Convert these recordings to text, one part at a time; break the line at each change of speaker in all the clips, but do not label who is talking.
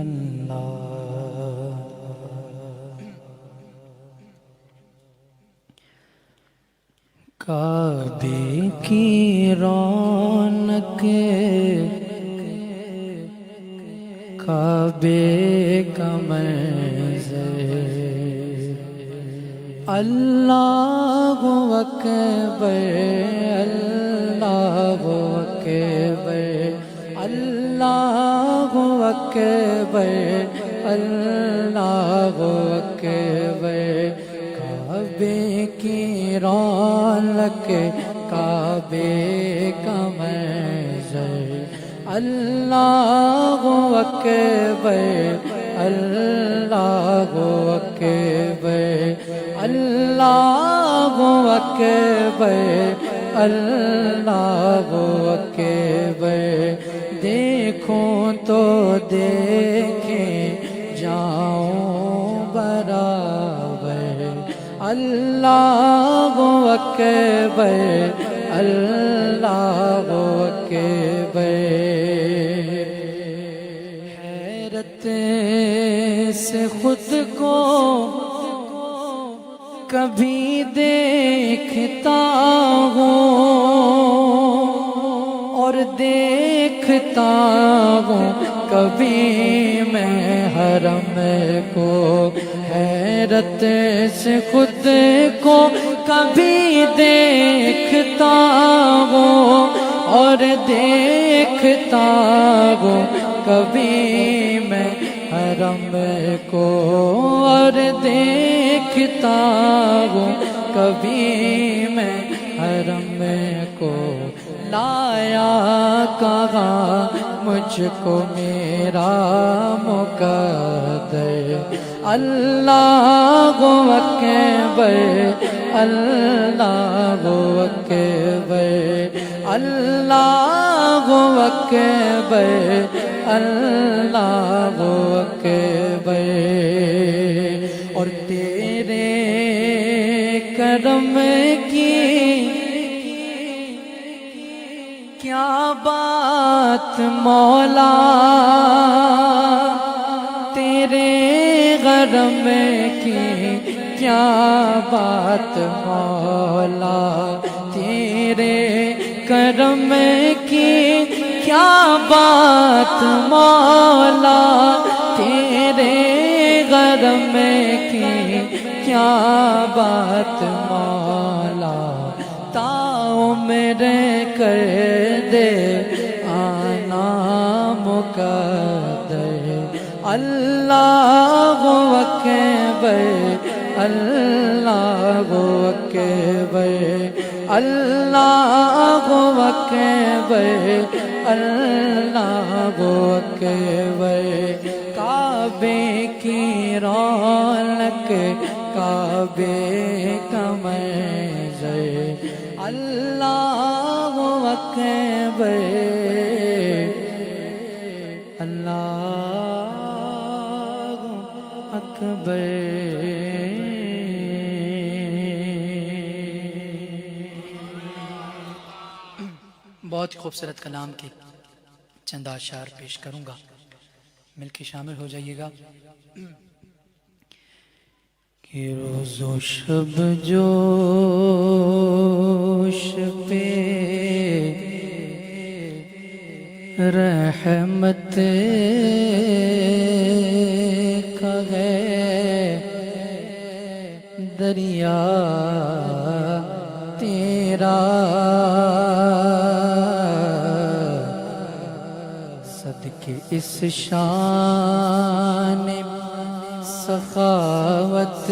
اللہ۔ کعبے کی رونق، کعبے کا منظر، اللہ اکبر، اللہ اکبر، اللہ اکبر، اللہ اکبر۔ کعبے کی رونق، کعبے کا منظر، اللہ اکبر، اللہ اکبر، اللہ اکبر، اللہ اکبر۔ دیکھوں تو دیکھیں جاؤں برابر، اللہ اکبر، اللہ اکبر۔ حیرت سے خود کو کبھی دیکھتا ہوں اور دیکھتا ہوں کبھی میں حرم کو۔ حیرت سے خود کو کبھی دیکھتا ہوں اور دیکھتا ہوں کبھی میں حرم کو، اور دیکھتا ہوں کبھی میں حرم کو۔ لایا کہاں مجھ کو میرا مقدر، اللہ اکبر، اللہ اکبر، اللہ اکبر، اللہ اکبر۔ اور تیرے کرم کی کیا بات مولا، تیرے غرم کی کیا بات مولا، تیرے کرم کی کیا بات مولا، تیرے غرم کی کیا بات مولا۔ تا عمر کر دے آنا مقدر، اللہ اکبر، اللہ اکبر، اللہ اکبر، اللہ اکبر۔ کعبے کی رونق، کعبے کا منظر، اللہ اکبر، اللہ اکبر۔ بہت ہی خوبصورت کلام کے چند اشعار پیش کروں گا، مل کے شامل ہو جائیے گا۔ کہ روز و شب جوش پہ رحمت کا ہے دریا تیرا، صدقے اس شان سخاوت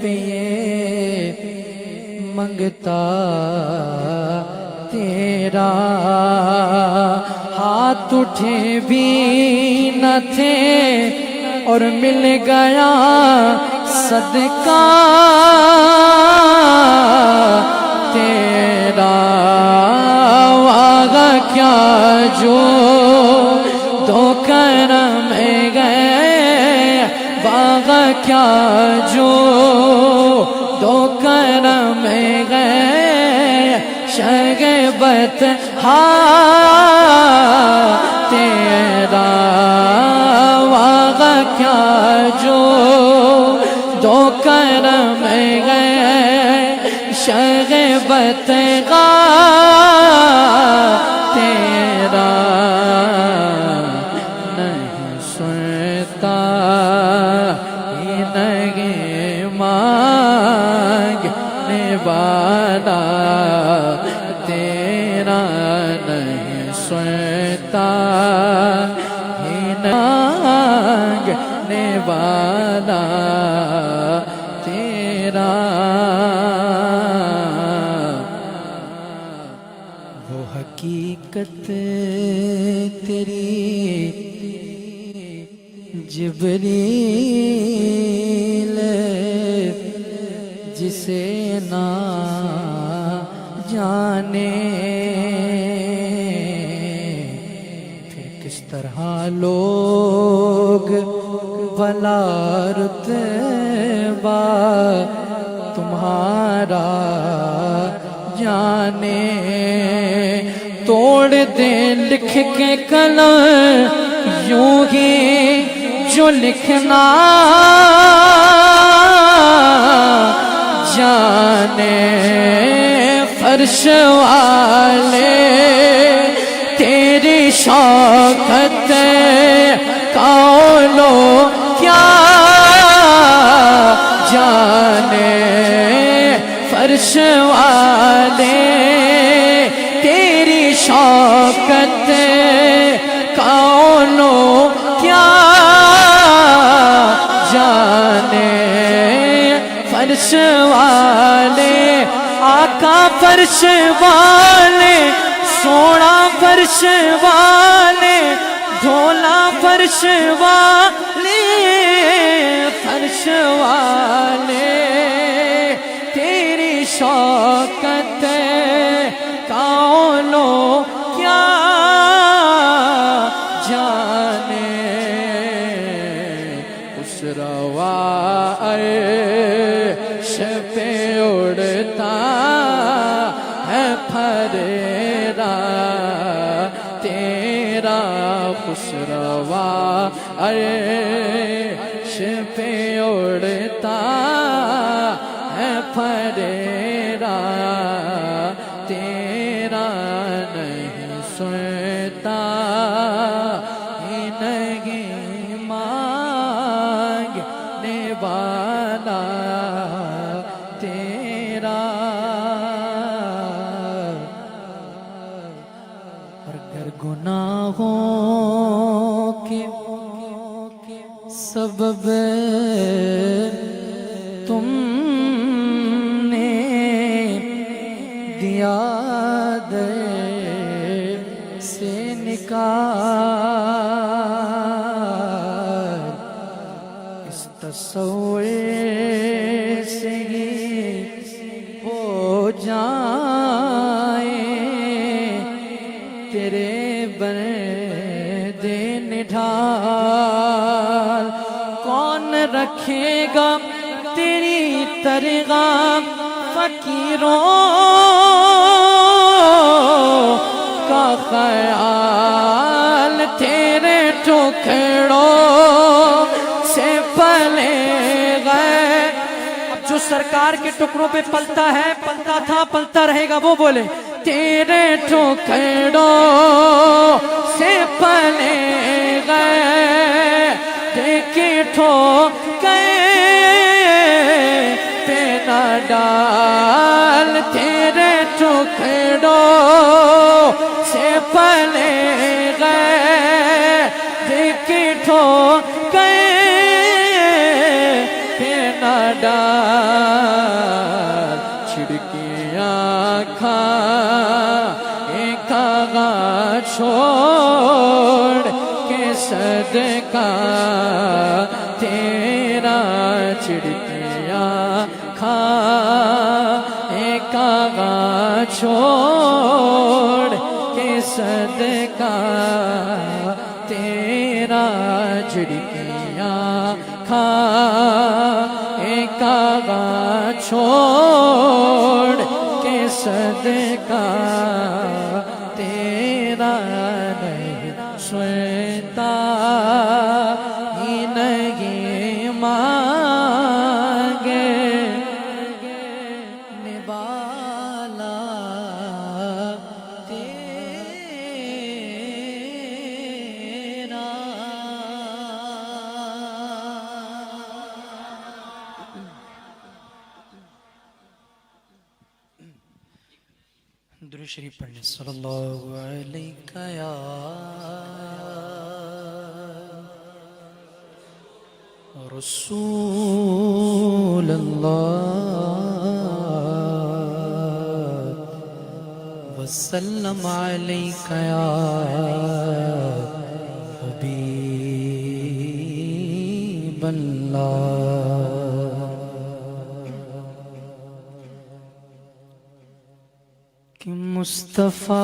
پہ یہ منگتا تیرا، ہاتھ اٹھے بھی نہ تھے اور مل گیا صدقہ تیرا، واغ کیا جو دو کرم گئے، واغ کیا جو دو کرم گئے، شگبت تیرا واغہ کیا جو دو کرم گئے شغبت غا تیرا نہیں سنتا نگے مانگنے والا تیرا نہیں سنتا مانگنے والا تیرا وہ حقیقت تیری جبریل جسے نہ جانے پھر کس طرح لوگ بھلا رتبہ تمہارا جانے توڑ دے لکھ کے قلم یوں ہی جو لکھنا جانے فرش والے تیری شوکت قولو کیا جانے فرش والے تیری شوکت قولو کیا جانے فرش والے آقا فرش والے سونا فرش والے دھولا فرش والے فرش والے تیری شوکت قولو کیا جانے اس روا عرش پہ اڑتا ہے پھریرا تیرا خسروا عرش پہ اڑتا ہے پھریرا تیرا نہیں سنتا نہیں مانگنے والا تیرا اور گر گناہوں کے سبب تم نے دیا دے سے نکال اس تصور سے ہی ہو جائیں تیرے بندے نڈھال کون رکھے گا تیری ترغاب فقیروں کا خیال تیرے ٹکڑوں سے پلے گئے اب جو سرکار کے ٹکڑوں پہ پلتا ہے پلتا تھا پلتا رہے گا وہ بولے تیرے ٹکڑوں سے پلے گئے دیکھے ٹھوکے پہ نہ ڈال تیرے ٹکڑوں سے پلے گئے دیکھے ٹھوکے پہ نہ ڈال چھڑکیاں کھا ایک آغا چھوڑ کے صدقہ تیرا چھڑکیاں کھا ایک آغا چھوڑ کے صدقہ تیرا چھڑکیاں کھا ایک آغا چھوڑ کے صدقہ تیرا نہیں سن شریف پڑھنے صلی اللہ علیہ یا رسول اللہ وسلم علیک یا حبیب اللہ کہ مصطفیٰ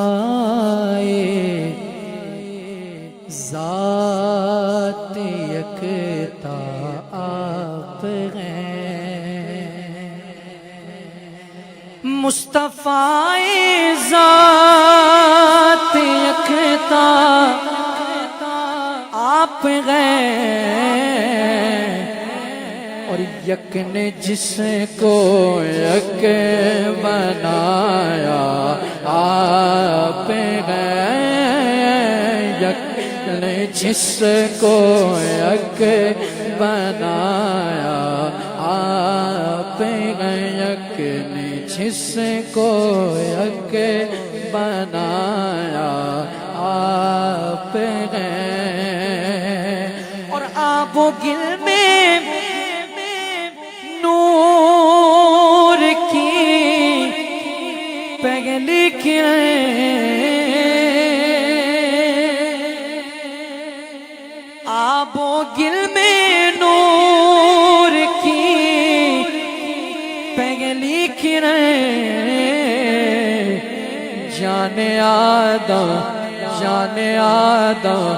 ذات یکتا آپ ہیں مصطفیٰ ذات یکتا آپ ہیں اور یک نے جس کو یک بنایا آپ ہیں یک نے جس کو یک بنایا آپ ہیں یک نے جس کو یک بنایا آپ ہیں اور آب و گل میں نور کی پہلی کریں آب و گل میں نور کی پہلی کریں جان آدم جان آدم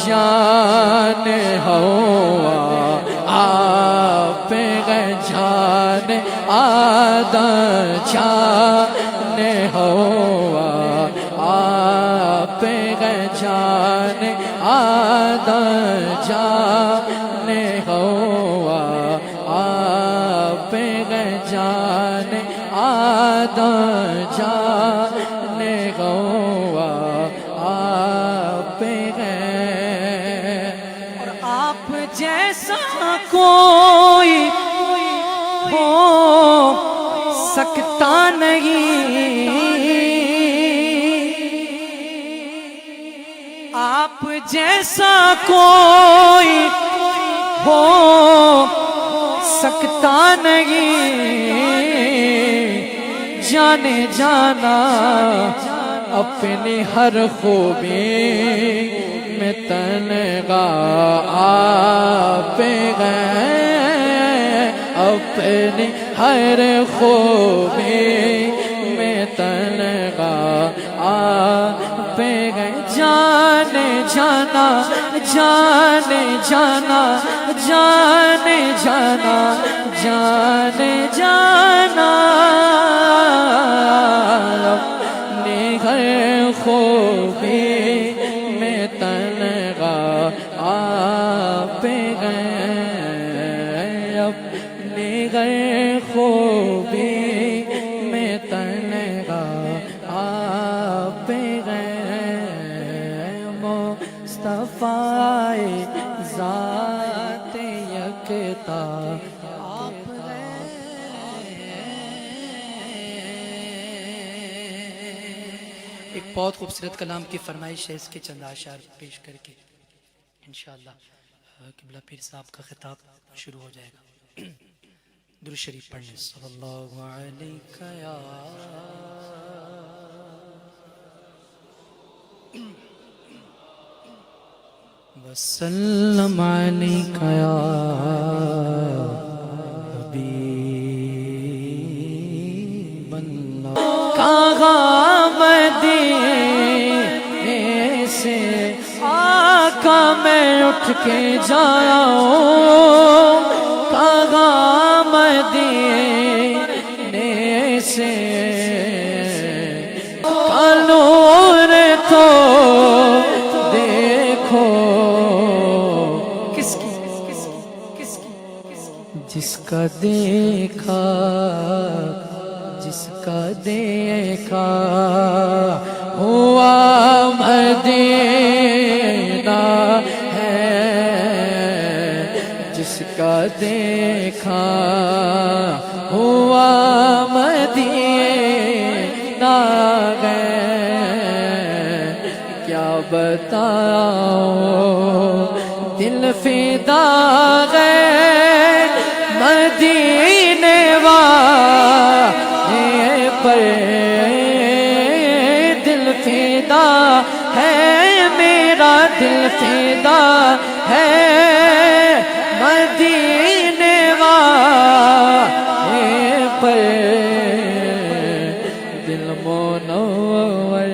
جان ہوا آپ گئے جان آدم جان ہوا آپ گئے جان آدم جان ہوا آپ گئے جان آدم جان ہوا آپ گئے اور آپ جیسا کوئی ہو سکتا نہیں آپ جیسا کوئی ہو سکتا نہیں جانے جانا اپنی ہر خوبی میں تنگا آپ گئے اپنی ہر خوبی میں تنگا آپ گئے جانے جانا جانے جانا جانے جانا جانے جانا اپنے ہر خوبی میں تنگا آپ گئے اپنے ہر خوبی میں تنگا آپ گئے مصطفیٰ ذات یکتا آپ گئے ایک بہت خوبصورت کلام کی فرمائش ہے اس کے چند اشعار پیش کر کے انشاءاللہ قبلہ پیر صاحب کا خطاب شروع ہو جائے گا درود شریف پڑھنے صلی اللہ علیہ یا وسلم علیک یا حبیب اللہ کہاں مدینے سے آقا میں اٹھ کے جاؤں کہاں مدینے سے نور تو دیکھو کس کی جس کا دیکھا جس کا دیکھا ہوا مدینہ ہے جس کا دیکھا ہوا مدینہ گئے بتاؤں دل فدا ہے مدینے والے پر، دل فدا ہے میرا، دل فدا ہے مدینے والے پر، دل منور،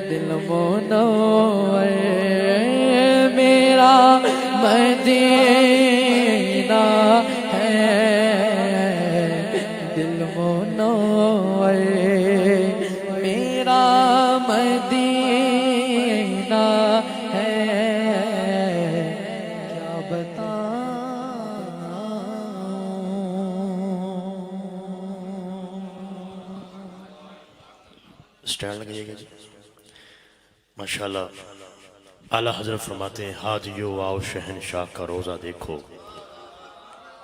دل منور میرا مدینہ ہے، دل منور میرا مدینہ ہے، کیا بتاؤں۔
اسٹینڈ لگائیے گا جی، ماشاءاللہ۔ اعلیٰ حضرت فرماتے ہیں حاجیو آؤ شہنشاہ کا روزہ دیکھو،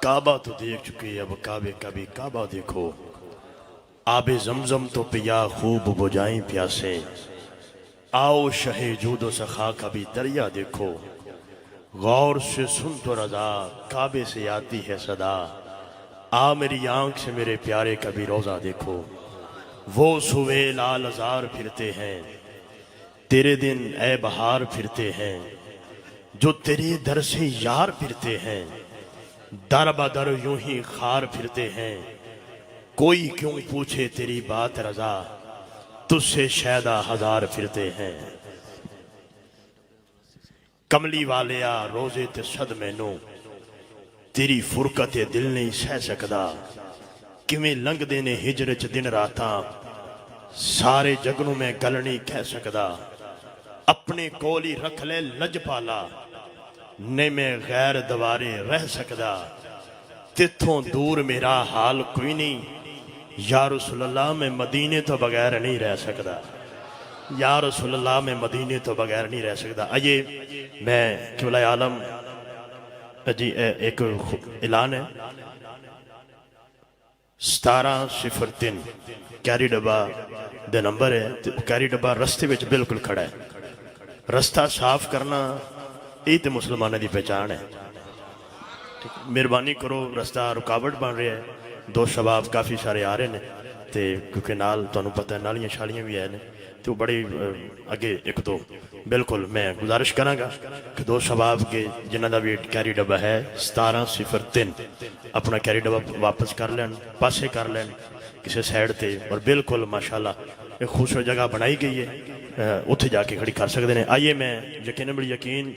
کعبہ تو دیکھ چکے اب کعبے کا بھی کعبہ دیکھو، آب زمزم تو پیا خوب بجائیں پیاسے، آؤ شہ جود و سخا کا بھی دریا دیکھو، غور سے سن تو رضا کعبے سے آتی ہے صدا، آ میری آنکھ سے میرے پیارے کا بھی روزہ دیکھو، وہ سوے لال ازار پھرتے ہیں، تیرے دن اے بہار پھرتے ہیں، جو تیرے در سے یار پھرتے ہیں، در بدر یوں ہی خار پھرتے ہیں، کوئی کیوں پوچھے تیری بات رضا، تجھ سے شیدہ ہزار پھرتے ہیں، کملی والیا روزے تے صد مینوں، تیری فرقت دل نہیں سہ سکدا، کیویں لنگ دے نے ہجر چ دن راتاں، سارے جگنوں میں گل نہیں کہہ سکدا، اپنے کول ہی رکھ لے لج پالا، نے میں غیر دوارے رہ سکدا، تتھوں دور میرا حال کوئی نہیں، یا رسول اللہ میں مدینے تو بغیر نہیں رہ سکدا، یا رسول اللہ میں مدینے تو بغیر نہیں رہ سکدا۔ آئیے میں قبلہ عالم جی ایک اعلان ہے، 1703 کیری ڈبا دے نمبر ہے، کیری ڈبا رستے وچ بالکل کھڑا ہے، رستہ صاف کرنا یہ تے مسلمانوں دی پہچان ہے، مہربانی کرو، رستہ رکاوٹ بن رہا ہے، دو شباب کافی سارے آ رہے ہیں تے کیونکہ نال تانوں پتہ ہے نالیاں شالیاں بھی ہیں تو بڑی اگے ایک دو بالکل میں گزارش کراں گا کہ دو شباب کے جنہ دا بھی کیری ڈبا ہے 1703 اپنا کیری ڈبا واپس کر لین، پاسے کر لین کسی سائڈ تے، اور بالکل ماشاءاللہ ایک خوبصورت جگہ بنائی گئی ہے، اتھے جا کے کھڑی کر سکتے ہیں۔ آئیے میں یقین بڑی یقین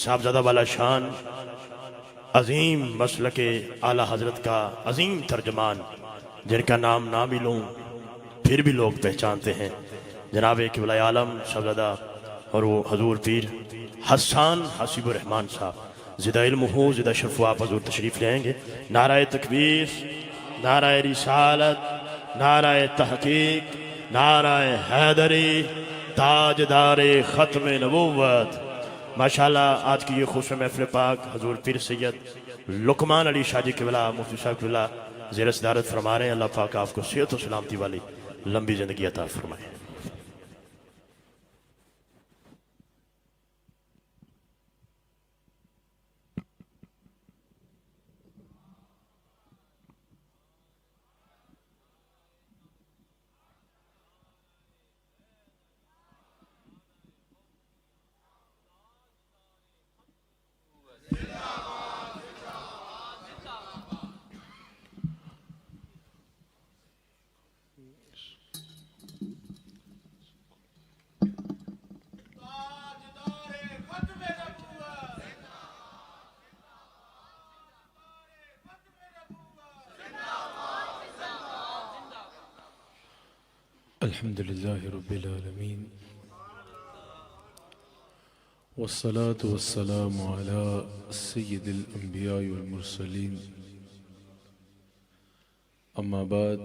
صاحبزادہ والا شان عظیم مسلک اعلیٰ حضرت کا عظیم ترجمان جن کا نام نہ بھی لوں پھر بھی لوگ پہچانتے ہیں، جناب قبلہ عالم صاحبزادہ اور وہ حضور پیر حسان حسیب الرحمن صاحب، زدہ علم ہو زدہ شرف و آپ حضور تشریف لے آئیں گے۔ نعرہ تکبیر، نعرہ رسالت، نعرہ تحقیق، نعرہ حیدری، تاجدار ختم نبوت۔ ماشاءاللہ آج کی یہ خوش محفل پاک حضور پیر سید لقمان علی شاہ جی قبلہ مفتی صاحب قبلہ زیر صدارت فرما رہے ہیں، اللہ پاک آپ کو صحت و سلامتی والی لمبی زندگی عطا فرمائے۔
الحمد لله رب العالمين، والصلاة والسلام على سيد الأنبياء والمرسلين، أما بعد،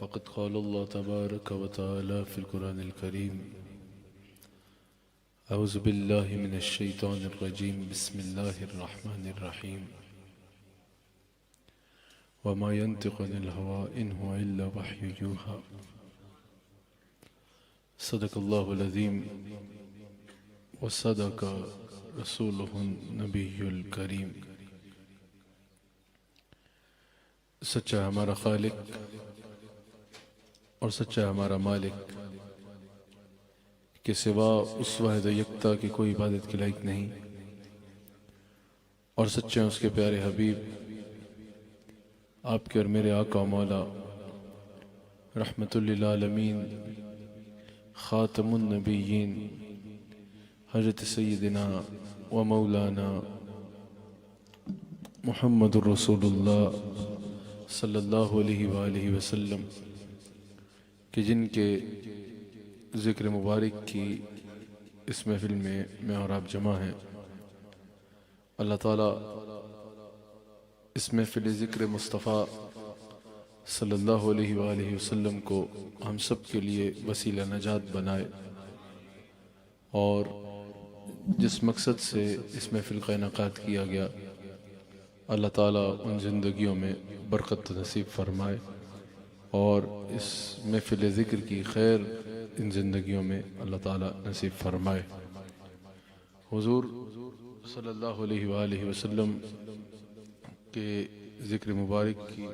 فقد قال الله تبارك وتعالى في القرآن الكريم: أعوذ بالله من الشيطان الرجيم، بسم الله الرحمن الرحيم، وما ينطق عن الهوى إن هو إلا وحي يوحى۔ صدق اللہ العظیم وصدق رسولہ النبی الکریم۔ سچا ہمارا خالق اور سچا ہمارا مالک کہ سوا اس واحد یکتا کی کوئی عبادت کے لائق نہیں، اور سچے اس کے پیارے حبیب آپ کے اور میرے آقا و مولا رحمت للعالمین خاتم النبیین حضرت سیدنا و مولانا محمد الرسول اللہ صلی اللہ علیہ وآلہ وسلم کہ جن کے ذکر مبارک کی اس محفل میں اور آپ جمع ہیں، اللہ تعالیٰ اس محفل ذکر مصطفیٰ صلی اللہ علیہ وآلہ وسلم کو ہم سب کے لیے وسیلہ نجات بنائے، اور جس مقصد سے اس محفل کا انعقاد کیا گیا اللہ تعالیٰ ان زندگیوں میں برکت نصیب فرمائے، اور اس محفل ذکر کی خیر ان زندگیوں میں اللہ تعالیٰ نصیب فرمائے۔ حضور صلی اللہ علیہ وآلہ وسلم کے ذکر مبارک کی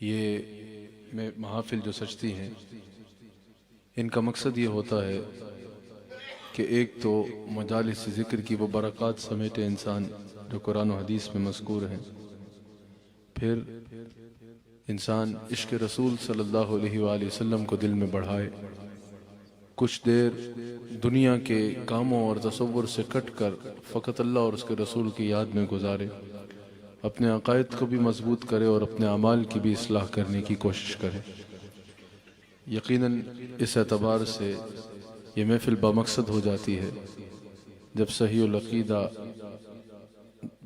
یہ محافل جو سجتی ہیں، ان کا مقصد یہ ہوتا ہے کہ ایک تو مجالس ذکر کی وہ برکات سمیٹے انسان جو قرآن و حدیث میں مذکور ہیں، پھر انسان عشق رسول صلی اللہ علیہ وآلہ وسلم کو دل میں بڑھائے، کچھ دیر دنیا کے کاموں اور تصور سے کٹ کر فقط اللہ اور اس کے رسول کی یاد میں گزارے، اپنے عقائد کو بھی مضبوط کرے اور اپنے اعمال کی بھی اصلاح کرنے کی کوشش کرے۔ یقیناً اس اعتبار سے یہ محفل بامقصد ہو جاتی ہے جب صحیح العقیدہ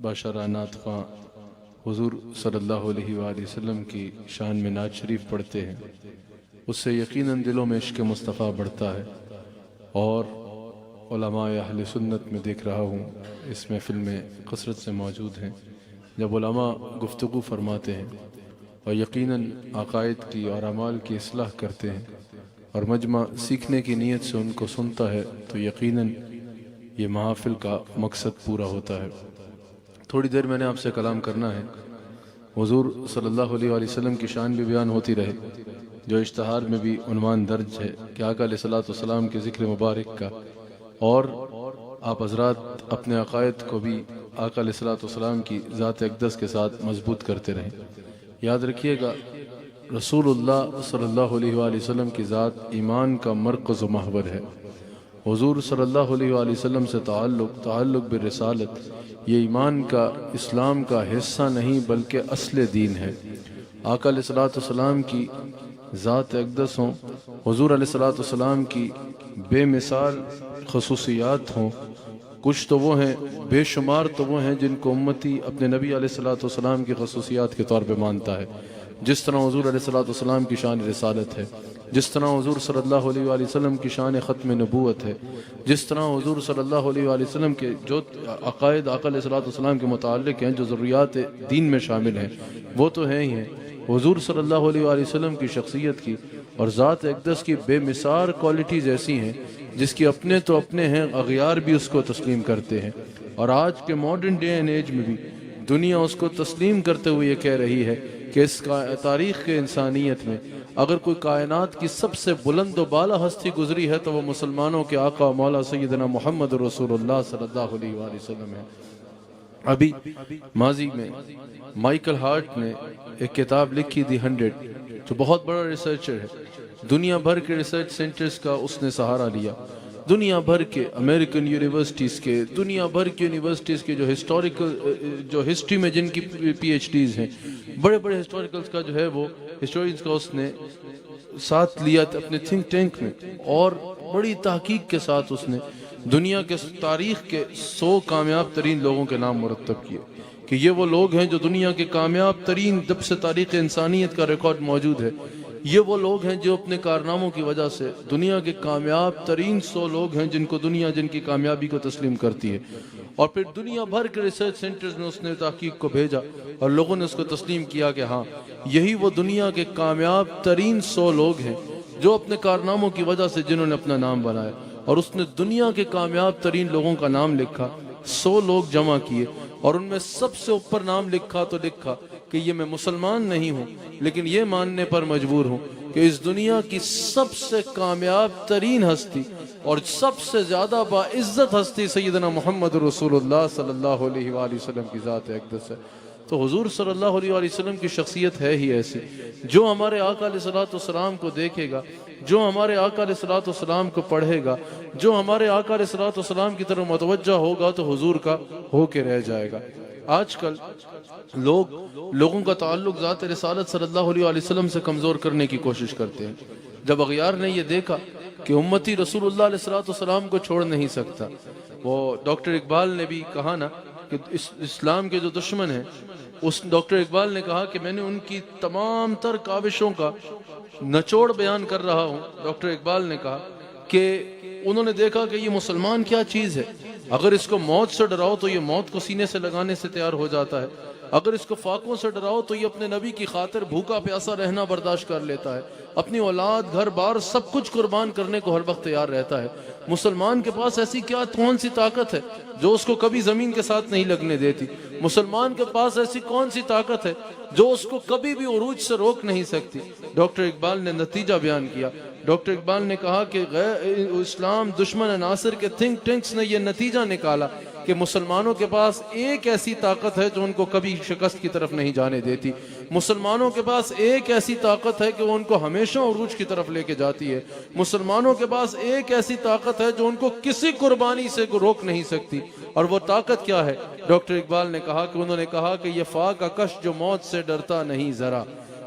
باشرہ نعت خواں حضور صلی اللہ علیہ وآلہ وسلم کی شان میں نعت شریف پڑھتے ہیں، اس سے یقیناً دلوں میں عشق مصطفیٰ بڑھتا ہے، اور علماء اہل سنت میں دیکھ رہا ہوں اس محفل میں کثرت سے موجود ہیں، جب علماء گفتگو فرماتے ہیں اور یقیناً عقائد کی اور اعمال کی اصلاح کرتے ہیں اور مجمع سیکھنے کی نیت سے ان کو سنتا ہے، تو یقیناً یہ محافل کا مقصد پورا ہوتا ہے۔ تھوڑی دیر میں نے آپ سے کلام کرنا ہے، حضور صلی اللہ علیہ وآلہ وسلم کی شان بھی بیان ہوتی رہے، جو اشتہار میں بھی عنوان درج ہے کہ آقا علیہ السلام کے ذکر مبارک کا، اور آپ حضرات اپنے عقائد کو بھی آقا علیہ السلام کی ذات اقدس کے ساتھ مضبوط کرتے رہیں۔ یاد رکھیے گا، رسول اللہ صلی اللہ علیہ وآلہ وسلم کی ذات ایمان کا مرکز و محور ہے۔ حضور صلی اللہ علیہ وآلہ وسلم سے تعلق بالرسالت، یہ ایمان کا، اسلام کا حصہ نہیں بلکہ اصل دین ہے۔ آقا علیہ السلام کی ذات اقدس ہوں، حضور علیہ السلام کی بے مثال خصوصیات ہوں، کچھ تو وہ ہیں، بے شمار تو وہ ہیں جن کو امتی اپنے نبی علیہ السلام کی خصوصیات کے طور پہ مانتا ہے، جس طرح حضور علیہ السلام کی شان رسالت ہے، جس طرح حضور صلی اللہ علیہ وآلہ وسلم کی شان ختم نبوت ہے، جس طرح حضور صلی اللہ علیہ وآلہ وسلم کے جو عقائد آقا علیہ السلام کے متعلق ہیں، جو ضروریات دین میں شامل ہیں، وہ تو ہیں ہی ہیں۔ حضور صلی اللہ علیہ وآلہ وسلم کی شخصیت کی اور ذات اقدس کی بے مثال کوالٹیز ایسی ہیں جس کی اپنے تو اپنے ہیں، اغیار بھی اس کو تسلیم کرتے ہیں، اور آج کے ماڈرن ڈے اینڈ ایج میں بھی دنیا اس کو تسلیم کرتے ہوئے یہ کہہ رہی ہے کہ اس تاریخ کے انسانیت میں اگر کوئی کائنات کی سب سے بلند و بالا ہستی گزری ہے تو وہ مسلمانوں کے آقا و مولا سیدنا محمد رسول اللہ صلی اللہ علیہ وآلہ وسلم ہے۔ ابھی ماضی میں مائیکل ہارٹ نے ایک کتاب لکھی دی 100، جو بہت بڑا ریسرچر ہے، دنیا بھر کے ریسرچ سینٹرز کا اس نے سہارا لیا، دنیا بھر کے امریکن یونیورسٹیز کے، دنیا بھر کی یونیورسٹیز کے جو ہسٹری میں جن کی پی ایچ ڈیز ہیں، بڑے بڑے ہسٹوریکلز کا جو ہے وہ ہسٹورینز کا اس نے ساتھ لیا اپنے تھنک ٹینک میں، اور بڑی تحقیق کے ساتھ اس نے دنیا کے تاریخ کے 100 کامیاب ترین لوگوں کے نام مرتب کیے کہ یہ وہ لوگ ہیں جو دنیا کے کامیاب ترین، جب سے تاریخ انسانیت کا ریکارڈ موجود ہے، یہ وہ لوگ ہیں جو اپنے کارناموں کی وجہ سے دنیا کے کامیاب ترین 100 لوگ ہیں جن کو دنیا جن کی کامیابی کو تسلیم کرتی ہے۔ اور پھر دنیا بھر کے ریسرچ سینٹرز میں اس نے تحقیق کو بھیجا اور لوگوں نے اس کو تسلیم کیا کہ ہاں، یہی وہ دنیا کے کامیاب ترین 100 لوگ ہیں جو اپنے کارناموں کی وجہ سے جنہوں نے اپنا نام بنایا، اور اس نے دنیا کے کامیاب ترین لوگوں کا نام لکھا، 100 لوگ جمع کیے، اور ان میں سب سے اوپر نام لکھا تو لکھا کہ یہ میں مسلمان نہیں ہوں لیکن یہ ماننے پر مجبور ہوں کہ اس دنیا کی سب سے کامیاب ترین ہستی اور سب سے زیادہ باعزت ہستی سیدنا محمد رسول اللہ صلی اللہ علیہ وآلہ وسلم کی ذات اقدس ہے۔ تو حضور صلی اللہ علیہ وآلہ وسلم کی شخصیت ہے ہی ایسی، جو ہمارے آقا علیہ الصلوۃ والسلام کو دیکھے گا، جو ہمارے آقا علیہ الصلوۃ والسلام کو پڑھے گا، جو ہمارے آقا علیہ الصلوۃ والسلام کی طرف متوجہ ہوگا تو حضور کا ہو کے رہ جائے گا۔ آج کل لوگوں کا تعلق ذات رسالت صلی اللہ علیہ وآلہ وسلم سے کمزور کرنے کی کوشش کرتے ہیں۔ جب اغیار نے یہ دیکھا کہ امتی رسول اللہ علیہ الصلوۃ والسلام کو چھوڑ نہیں سکتا، وہ ڈاکٹر اقبال نے بھی کہا نا کہ اسلام کے جو دشمن ہیں، اس ڈاکٹر اقبال نے کہا کہ میں نے ان کی تمام تر کاوشوں کا نچوڑ بیان کر رہا ہوں۔ ڈاکٹر اقبال نے کہا کہ انہوں نے دیکھا کہ یہ مسلمان کیا چیز ہے، اگر اس کو موت سے ڈراؤ تو یہ موت کو سینے سے لگانے سے تیار ہو جاتا ہے، اگر اس کو فاقوں سے ڈراؤ تو یہ اپنے نبی کی خاطر بھوکا پیاسا رہنا برداشت کر لیتا ہے، اپنی اولاد گھر بار سب کچھ قربان کرنے کو ہر وقت تیار رہتا ہے۔ مسلمان کے پاس ایسی کون سی طاقت ہے جو اس کو کبھی زمین کے ساتھ نہیں لگنے دیتی؟ مسلمان کے پاس ایسی کون سی طاقت ہے جو اس کو کبھی بھی عروج سے روک نہیں سکتی؟ ڈاکٹر اقبال نے نتیجہ بیان کیا۔ ڈاکٹر اقبال نے کہا کہ اسلام دشمن عناصر کے تھنک ٹینکس نے یہ نتیجہ نکالا کہ مسلمانوں کے پاس ایک ایسی طاقت ہے جو ان کو کبھی شکست کی طرف نہیں جانے دیتی، مسلمانوں کے پاس ایک ایسی طاقت ہے کہ وہ ان کو ہمیشہ عروج کی طرف لے کے جاتی ہے، مسلمانوں کے پاس ایک ایسی طاقت ہے جو ان کو کسی قربانی سے روک نہیں سکتی۔ اور وہ طاقت کیا ہے؟ ڈاکٹر اقبال نے کہا کہ انہوں نے کہا کہ یہ فاقہ کش جو موت سے ڈرتا نہیں ذرا،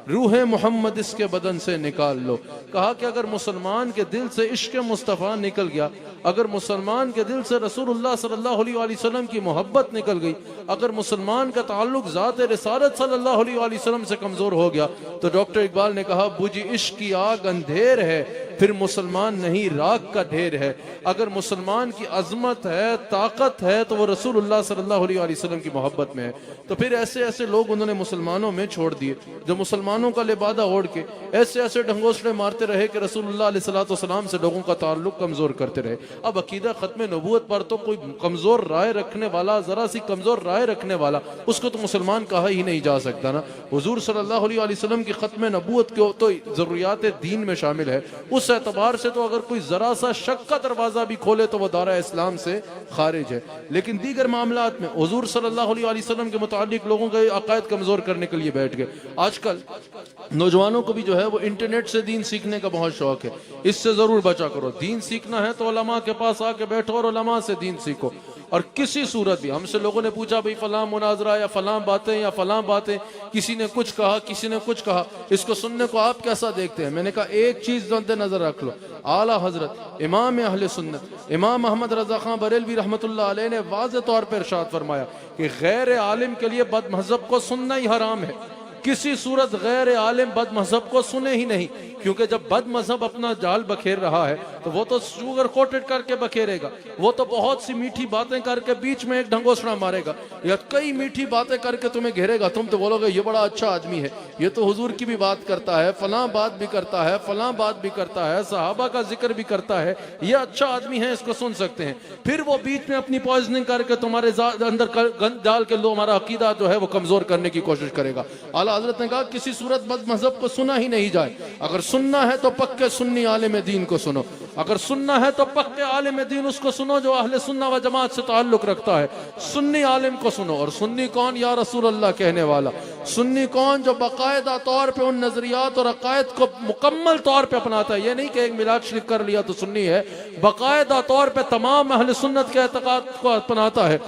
روح محمد اس کے بدن سے نکال لو۔ کہا کہ اگر مسلمان کے دل سے عشق مصطفیٰ نکل گیا، اگر مسلمان کے دل سے رسول اللہ صلی اللہ علیہ وآلہ وسلم کی محبت نکل گئی، اگر مسلمان کا تعلق ذات رسالت صلی اللہ علیہ وآلہ وسلم سے کمزور ہو گیا، تو ڈاکٹر اقبال نے کہا بجھی عشق کی آگ اندھیر ہے، پھر مسلمان نہیں راک کا ڈھیر ہے۔ اگر مسلمان کی عظمت ہے، طاقت ہے، تو وہ رسول اللہ صلی اللہ علیہ وآلہ وسلم کی محبت میں ہے۔ تو پھر ایسے لوگ انہوں نے مسلمانوں میں چھوڑ دیے جو مسلمانوں کا لبادہ اوڑھ کے ایسے ڈھنگوسلے مارتے رہے کہ رسول اللہ علیہ الصلوۃ والسلام سے لوگوں کا تعلق کمزور کرتے رہے۔ اب عقیدہ ختم نبوت پر تو کوئی کمزور رائے رکھنے والا، ذرا سی کمزور رائے رکھنے والا، اس کو تو مسلمان کہا ہی نہیں جا سکتا نا۔ حضور صلی اللہ علیہ وآلہ وسلم کی ختم نبوت کو تو ضروریات دین میں شامل ہے، اس اعتبار سے تو اگر کوئی ذرا سا شک کا دروازہ بھی کھولے تو وہ دائرہ اسلام سے خارج ہے۔ لیکن دیگر معاملات میں حضور صلی اللہ علیہ وآلہ وسلم کے متعلق لوگوں کے عقائد کمزور کرنے کے لیے بیٹھ گئے۔ آج کل نوجوانوں کو بھی جو ہے وہ انٹرنیٹ سے دین سیکھنے کا بہت شوق ہے، اس سے ضرور بچا کرو۔ دین سیکھنا ہے تو علماء کے پاس آ کے بیٹھو اور علماء سے دین سیکھو، اور کسی صورت بھی ہم سے لوگوں نے پوچھا بھئی فلاں مناظرہ یا فلاں باتیں کسی نے کچھ کہا، اس کو سننے کو آپ کیسا دیکھتے ہیں؟ میں نے کہا ایک چیز مد نظر رکھ لو، اعلیٰ حضرت امام اہل سنت امام احمد رضا خان بریلوی رحمۃ اللہ علیہ نے واضح طور پر ارشاد فرمایا کہ غیر عالم کے لیے بد مذہب کو سننا ہی حرام ہے، کسی صورت غیر عالم بد مذہب کو سنے ہی نہیں، کیونکہ جب بد مذہب اپنا جال بکھیر رہا ہے تو وہ تو شوگر کوٹڈ کر کے بکھیرے گا، وہ تو بہت سی میٹھی باتیں کر کے بیچ میں ایک ڈھنگوسڑا مارے گا، یا کئی میٹھی باتیں کر کے تمہیں گھیرے گا، تم تو بولو گے یہ بڑا اچھا آدمی ہے، یہ تو حضور کی بھی بات کرتا ہے، فلاں بات بھی کرتا ہے، فلاں بات بھی کرتا ہے، صحابہ کا ذکر بھی کرتا ہے، یہ اچھا آدمی ہے، اس کو سن سکتے ہیں۔ پھر وہ بیچ میں اپنی پوائزننگ کر کے تمہارے اندر گند ڈال کے ہمارا عقیدہ جو ہے وہ کمزور کرنے کی کوشش کرے گا۔ اعلیٰ حضرت نے کہا کسی صورت بد مذہب کو سنا ہی نہیں جائے، اگر سننا ہے تو پکے سنی عالم دین کو سنو، اگر سننا ہے تو پکے عالم دین اس کو سنو جو اہل سنہ و جماعت سے تعلق رکھتا ہے، سنی عالم کو سنو۔ اور سنی کون؟ یا رسول اللہ کہنے والا۔ سنی کون؟ جو باقاعدہ طور پہ ان نظریات اور عقائد کو مکمل طور پہ اپناتا ہے، یہ نہیں کہ ایک میلاد شریف کر لیا تو سنی ہے، باقاعدہ طور پہ تمام اہل سنت کے اعتقاد کو اپناتا ہے،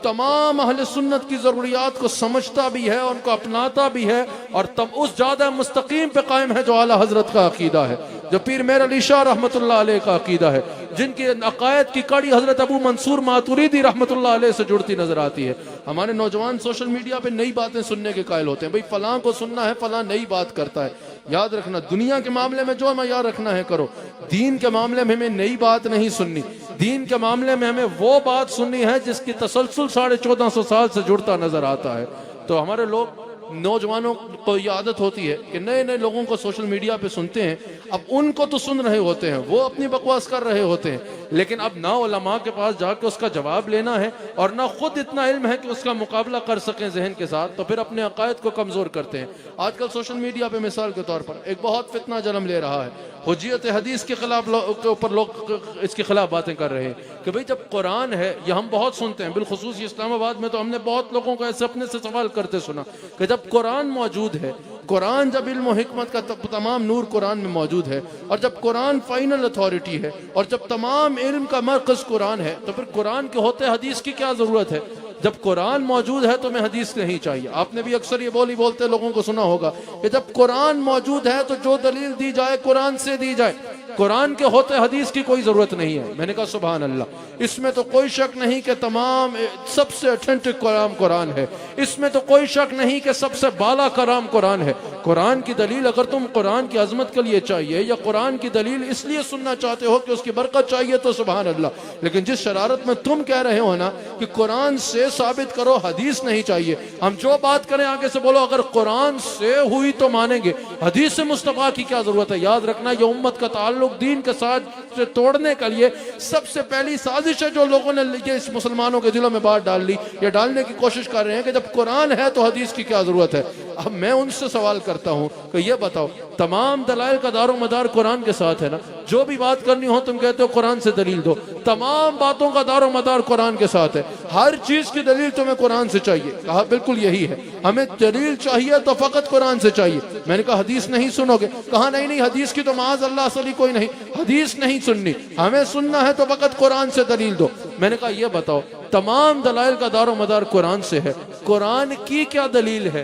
تمام اہل سنت کی ضروریات کو سمجھتا بھی ہے، ان کو اپناتا بھی ہے، اور تب اس جادہ مستقیم پہ قائم ہے جو اعلیٰ حضرت کا عقیدہ ہے، جو پیر میر علی شاہ رحمۃ اللہ علیہ کا عقیدہ ہے، جن کی عقائد کی کڑی حضرت ابو منصور ماتوریدی رحمۃ اللہ علیہ سے جڑتی نظر آتی ہے۔ ہمارے نوجوان سوشل میڈیا پہ نئی باتیں سننے کے قائل ہوتے ہیں، بھئی فلاں کو سننا ہے، فلاں نئی بات کرتا ہے۔ یاد رکھنا، دنیا کے معاملے میں جو ہمیں یاد رکھنا ہے کرو، دین کے معاملے میں ہمیں نئی بات نہیں سننی، دین کے معاملے میں ہمیں وہ بات سننی ہے جس کی تسلسل 1450 سال سے جڑتا نظر آتا ہے۔ تو ہمارے لوگ نوجوانوں کو یہ عادت ہوتی ہے کہ نئے نئے لوگوں کو سوشل میڈیا پہ سنتے ہیں، اب ان کو تو سن رہے ہوتے ہیں، وہ اپنی بکواس کر رہے ہوتے ہیں، لیکن اب نہ علماء کے پاس جا کے اس کا جواب لینا ہے اور نہ خود اتنا علم ہے کہ اس کا مقابلہ کر سکیں ذہن کے ساتھ، تو پھر اپنے عقائد کو کمزور کرتے ہیں۔ آج کل سوشل میڈیا پہ مثال کے طور پر ایک بہت فتنہ جنم لے رہا ہے، حجیت حدیث کے خلاف کے اوپر لوگ اس کے خلاف باتیں کر رہے ہیں کہ بھئی جب قرآن ہے، یہ ہم بہت سنتے ہیں، بالخصوص اسلام آباد میں تو ہم نے بہت لوگوں کو ایسے اپنے سے سوال کرتے سنا کہ جب قرآن موجود ہے، قرآن جب علم و حکمت کا تمام نور قرآن میں موجود ہے، اور جب قرآن فائنل اتھارٹی ہے، اور جب تمام علم کا مرکز قرآن ہے، تو پھر قرآن کے ہوتے حدیث کی کیا ضرورت ہے؟ جب قرآن موجود ہے تو میں حدیث نہیں چاہیے۔ آپ نے بھی اکثر یہ بولتے لوگوں کو سنا ہوگا کہ جب قرآن موجود ہے تو جو دلیل دی جائے قرآن سے دی جائے، قرآن کے ہوتے حدیث کی کوئی ضرورت نہیں ہے۔ میں نے کہا سبحان اللہ، اس میں تو کوئی شک نہیں کہ تمام سب سے اتھینٹک کلام قرآن ہے، اس میں تو کوئی شک نہیں کہ سب سے بالا کلام قرآن ہے۔ قرآن کی دلیل اگر تم قرآن کی عظمت کے لیے چاہیے یا قرآن کی دلیل اس لیے سننا چاہتے ہو کہ اس کی برکت چاہیے تو سبحان اللہ، لیکن جس شرارت میں تم کہہ رہے ہو نا کہ قرآن سے ثابت کرو حدیث نہیں چاہیے، ہم جو بات کریں آگے سے بولو اگر قرآن سے ہوئی تو مانیں گے، حدیث سے مصطفیٰ کی کیا ضرورت ہے؟ یاد رکھنا یہ امت کا تعلق دین کے ساتھ توڑنے کے لیے سب سے پہلی سازش ہے جو لوگوں نے اس مسلمانوں کے دلوں میں بات ڈال لی، یہ ڈالنے کی کوشش کر رہے ہیں کہ جب قرآن ہے تو حدیث کی کیا ضرورت ہے۔ اب میں ان سے سوال کرتا ہوں کہ یہ بتاؤ، تمام دلائل کا دار و مدار قرآن کے ساتھ ہے نا؟ جو بھی بات کرنی ہو تم کہتے ہو قرآن سے دلیل دو، تمام باتوں کا دار و مدار قرآن کے ساتھ ہے، ہر چیز کی دلیل تمہیں قرآن سے چاہیے۔ کہا بالکل یہی ہے، ہمیں دلیل چاہیے تو فقط قرآن سے چاہیے۔ میں نے کہا حدیث نہیں سنو گے؟ کہا نہیں حدیث کی تو معاذ اللہ اصلی کوئی نہیں، حدیث نہیں سننی، ہمیں سننا ہے تو فقط قرآن سے دلیل دو۔ میں نے کہا یہ بتاؤ، تمام دلائل کا دار و مدار قرآن سے ہے، قرآن کی کیا دلیل ہے؟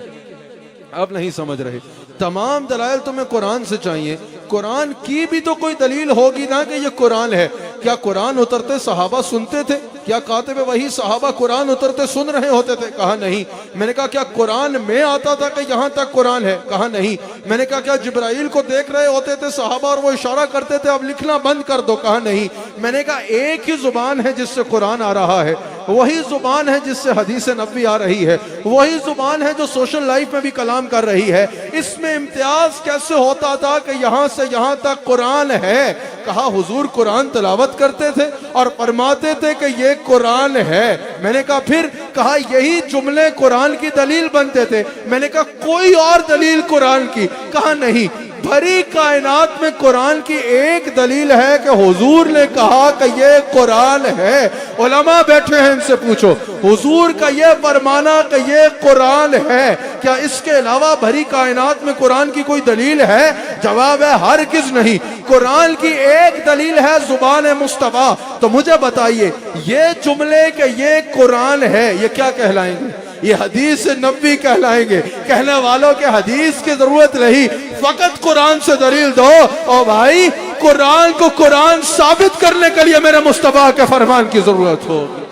آپ نہیں سمجھ رہے، تمام دلائل تمہیں قرآن سے چاہیے، قرآن کی بھی تو کوئی دلیل ہوگی نا کہ یہ قرآن ہے۔ کیا قرآن اترتے صحابہ سنتے تھے؟ کیا کاتب وحی صحابہ قرآن اترتے سن رہے ہوتے تھے؟ کہا نہیں۔ میں نے کہا کیا قرآن میں آتا تھا کہ یہاں تک قرآن ہے؟ کہا نہیں۔ میں نے کہا کیا جبرائیل کو دیکھ رہے ہوتے تھے صحابہ اور وہ اشارہ کرتے تھے اب لکھنا بند کر دو؟ کہا نہیں۔ میں نے کہا ایک ہی زبان ہے جس سے قرآن آ رہا ہے، وہی زبان ہے جس سے حدیث نبوی آ رہی ہے، وہی زبان ہے جو سوشل لائف میں بھی کلام کر رہی ہے۔ اس میں امتیاز کیسے ہوتا تھا کہ یہاں سے یہاں تک قرآن ہے؟ کہا حضور قرآن تلاوت کرتے تھے اور فرماتے تھے کہ یہ قرآن ہے۔ میں نے کہا پھر؟ کہا یہی جملے قرآن کی دلیل بنتے تھے۔ میں نے کہا کوئی اور دلیل قرآن کی؟ کہا نہیں۔ بھری کائنات میں قرآن کی ایک دلیل ہے کہ حضور نے کہا کہ یہ قرآن ہے۔ علماء بیٹھے ہیں، ان سے پوچھو حضور کا یہ فرمانا کہ یہ قرآن ہے، کیا اس کے علاوہ بھری کائنات میں قرآن کی کوئی دلیل ہے؟ جواب ہے ہرگز نہیں۔ قرآن کی ایک دلیل ہے زبان مصطفیٰ۔ تو مجھے بتائیے یہ جملے کہ یہ قرآن ہے یہ کیا کہلائیں گے؟ یہ حدیث نبوی کہلائیں گے۔ کہنے والوں کے حدیث کی ضرورت نہیں، فقط قرآن سے دلیل دو۔ او بھائی قرآن کو قرآن ثابت کرنے کے لیے میرے مصطفیٰ کے فرمان کی ضرورت ہوگی۔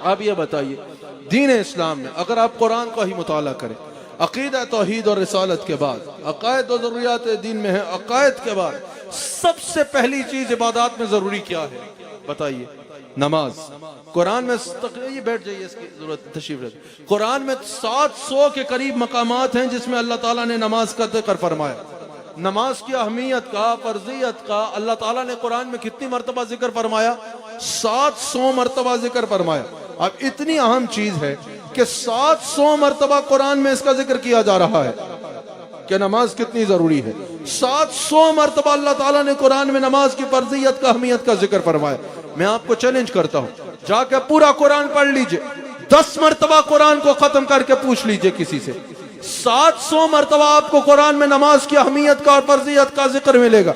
اب یہ بتائیے دین اسلام میں اگر آپ قرآن کو ہی مطالعہ کریں، عقیدہ توحید اور رسالت کے بعد عقائد و ضروریات دین میں ہے، عقائد کے بعد سب سے پہلی چیز عبادات میں ضروری کیا ہے بتائیے؟ نماز۔ قرآن میں یہ بیٹھ جائیے، اس کی ضرورت تشریف رکھیں۔ قرآن میں 700 کے قریب مقامات ہیں جس میں اللہ تعالیٰ نے نماز کا ذکر فرمایا۔ نماز کی اہمیت کا، فرضیت کا اللہ تعالیٰ نے قرآن میں کتنی مرتبہ ذکر فرمایا؟ 700 مرتبہ ذکر فرمایا۔ اب اتنی اہم چیز ہے کہ 700 مرتبہ قرآن میں اس کا ذکر کیا جا رہا ہے کہ نماز کتنی ضروری ہے۔ 700 مرتبہ اللہ تعالیٰ نے قرآن میں نماز کی فرضیت کا، اہمیت کا ذکر فرمایا۔ میں آپ کو چیلنج کرتا ہوں، جا کے پورا قرآن پڑھ لیجئے، 10 مرتبہ قرآن کو ختم کر کے پوچھ لیجئے کسی سے، 700 مرتبہ آپ کو قرآن میں نماز کی اہمیت کا اور فرضیت کا ذکر ملے گا۔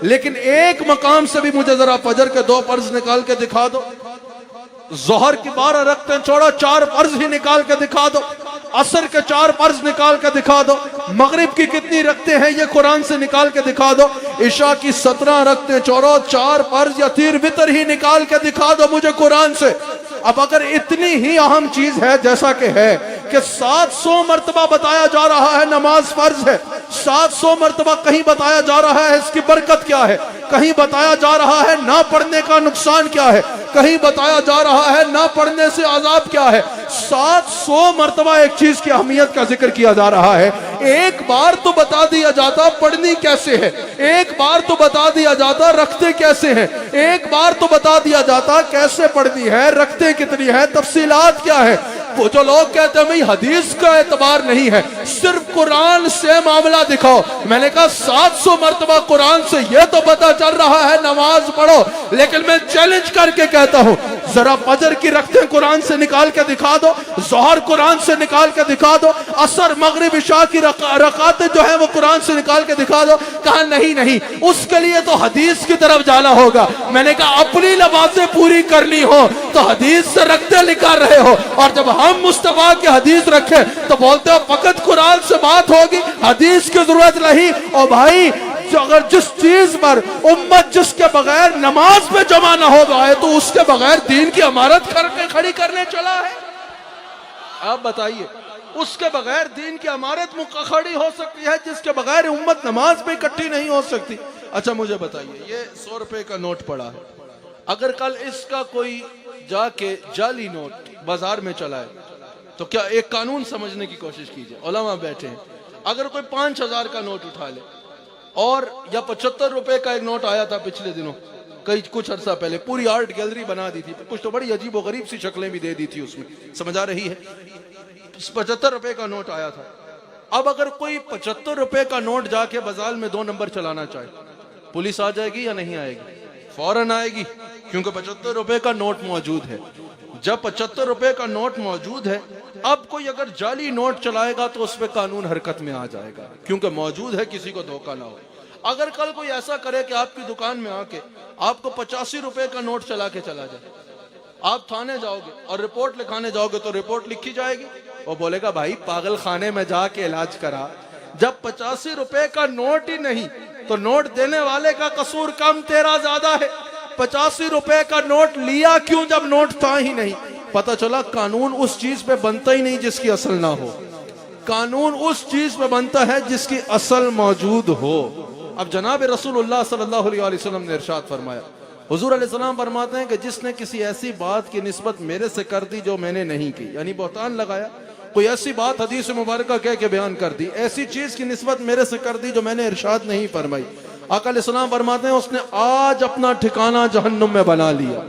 لیکن ایک مقام سے بھی مجھے ذرا فجر کے 2 فرض نکال کے دکھا دو، ظہر کی 12 رکعتیں چھوڑو 4 فرض ہی نکال کے دکھا دو، عصر کے 4 فرض نکال کے دکھا دو، مغرب کی کتنی رکعتیں ہیں یہ قرآن سے نکال کے دکھا دو، عشاء کی 17 رکعتیں چھوڑو 4 فرض یا 3 وتر ہی نکال کے دکھا دو مجھے قرآن سے۔ اب اگر اتنی ہی اہم چیز ہے جیسا کہ ہے کہ 700 مرتبہ بتایا جا رہا ہے نماز فرض ہے،
700 مرتبہ کہیں بتایا جا رہا ہے اس کی برکت کیا ہے، کہیں بتایا جا رہا ہے نہ پڑھنے کا نقصان کیا ہے، کہیں بتایا جا رہا ہے نہ پڑھنے سے عذاب کیا ہے۔ 700 مرتبہ ایک چیز کی اہمیت کا ذکر کیا جا رہا ہے۔ ایک بار تو بتا دیا جاتا پڑھنی کیسے ہے، ایک بار تو بتا دیا جاتا رکھتے کیسے ہیں، ایک بار تو بتا دیا جاتا کیسے پڑھنی ہے، رکھتے کتنی ہے، تفصیلات کیا ہے۔ وہ جو لوگ کہتے ہیں بھئی حدیث کا اعتبار نہیں ہے، صرف قرآن سے معاملہ دکھاؤ، میں نے کہا 700 مرتبہ قرآن سے یہ تو پتہ چل رہا ہے نماز پڑھو، لیکن میں چیلنج کر کے کہتا ہوں ذرا فجر کی رکھتے قرآن سے نکال کے دکھا دو، ظہر قرآن سے نکال کے دکھا دو، عصر مغرب عشاء کی رکعتیں جو ہیں وہ قرآن سے نکال کے دکھا دو۔ کہا نہیں، اس کے لیے تو حدیث کی طرف جانا ہوگا۔ میں نے کہا اپنی نمازیں پوری کرنی ہو تو حدیث سے رکھتے نکال رہے ہو، اور جب ہم مصطفیٰ کی حدیث رکھیں تو بولتے ہو فقط قرآن سے بات ہوگی، حدیث کی ضرورت نہیں۔ اور بھائی اگر جس چیز پر امت جس کے بغیر نماز پہ جمع نہ ہو جائے تو اس کے بغیر دین کی عمارت کھڑی کرنے چلا ہے؟ آپ بتائیے، اس کے بغیر دین کی عمارت کھڑی ہو سکتی ہے جس کے بغیر امت نماز پہ اکٹھی نہیں ہو سکتی؟ اچھا مجھے بتائیے، یہ 100 روپے کا نوٹ پڑا ہے، اگر کل اس کا کوئی جا کے جعلی نوٹ بازار میں چلائے تو کیا ایک قانون سمجھنے کی کوشش کیجئے، علماء بیٹھے ہیں، اگر کوئی 5000 کا نوٹ اٹھا لے اور یا 75 روپے کا ایک نوٹ آیا تھا پچھلے دنوں کچھ عرصہ پہلے، پوری آرٹ گیلری بنا دی تھی، کچھ تو بڑی عجیب و غریب سی شکلیں بھی دے دی تھی اس میں، سمجھ آ رہی ہے، 75 روپے کا نوٹ آیا تھا۔ اب اگر کوئی 75 روپے کا نوٹ جا کے بازار میں 2 نمبر چلانا چاہے، پولیس آ جائے گی یا نہیں آئے گی؟ فوراً آئے گی، کیونکہ 75 روپے کا نوٹ موجود ہے۔ جب 75 روپے کا نوٹ موجود ہے، اب کوئی اگر جعلی نوٹ چلائے گا تو اس پہ قانون حرکت میں آ جائے گا، کیونکہ موجود ہے، کسی کو دھوکہ نہ ہو۔ اگر کل کوئی ایسا کرے کہ آپ کی دکان میں آ کے آپ کو 85 روپے کا نوٹ چلا کے چلا جائے، آپ تھانے جاؤ گے اور رپورٹ لکھانے جاؤ گے تو رپورٹ لکھی جائے گی، وہ بولے گا بھائی پاگل خانے میں جا کے علاج کرا، جب 85 روپے کا نوٹ ہی نہیں تو نوٹ دینے والے کا قصور کم تیرا زیادہ ہے۔ 85 روپے کا نوٹ لیا کیوں جب نوٹ تھا ہی نہیں؟ پتہ چلا قانون اس چیز پہ بنتا ہی نہیں جس کی اصل نہ ہو، قانون اس چیز پہ بنتا ہے جس کی اصل موجود ہو۔ اب جناب رسول اللہ صلی اللہ علیہ وسلم نے ارشاد فرمایا، حضور علیہ السلام فرماتے ہیں کہ جس نے کسی ایسی بات کی نسبت میرے سے کر دی جو میں نے نہیں کی، یعنی بہتان لگایا، کوئی ایسی بات حدیث مبارکہ کہہ کے بیان کر دی، ایسی چیز کی نسبت میرے سے کر دی جو میں نے ارشاد نہیں فرمائی، آقا علیہ السلام فرماتے ہیں اس نے آج اپنا ٹھکانہ جہنم میں بنا لیا۔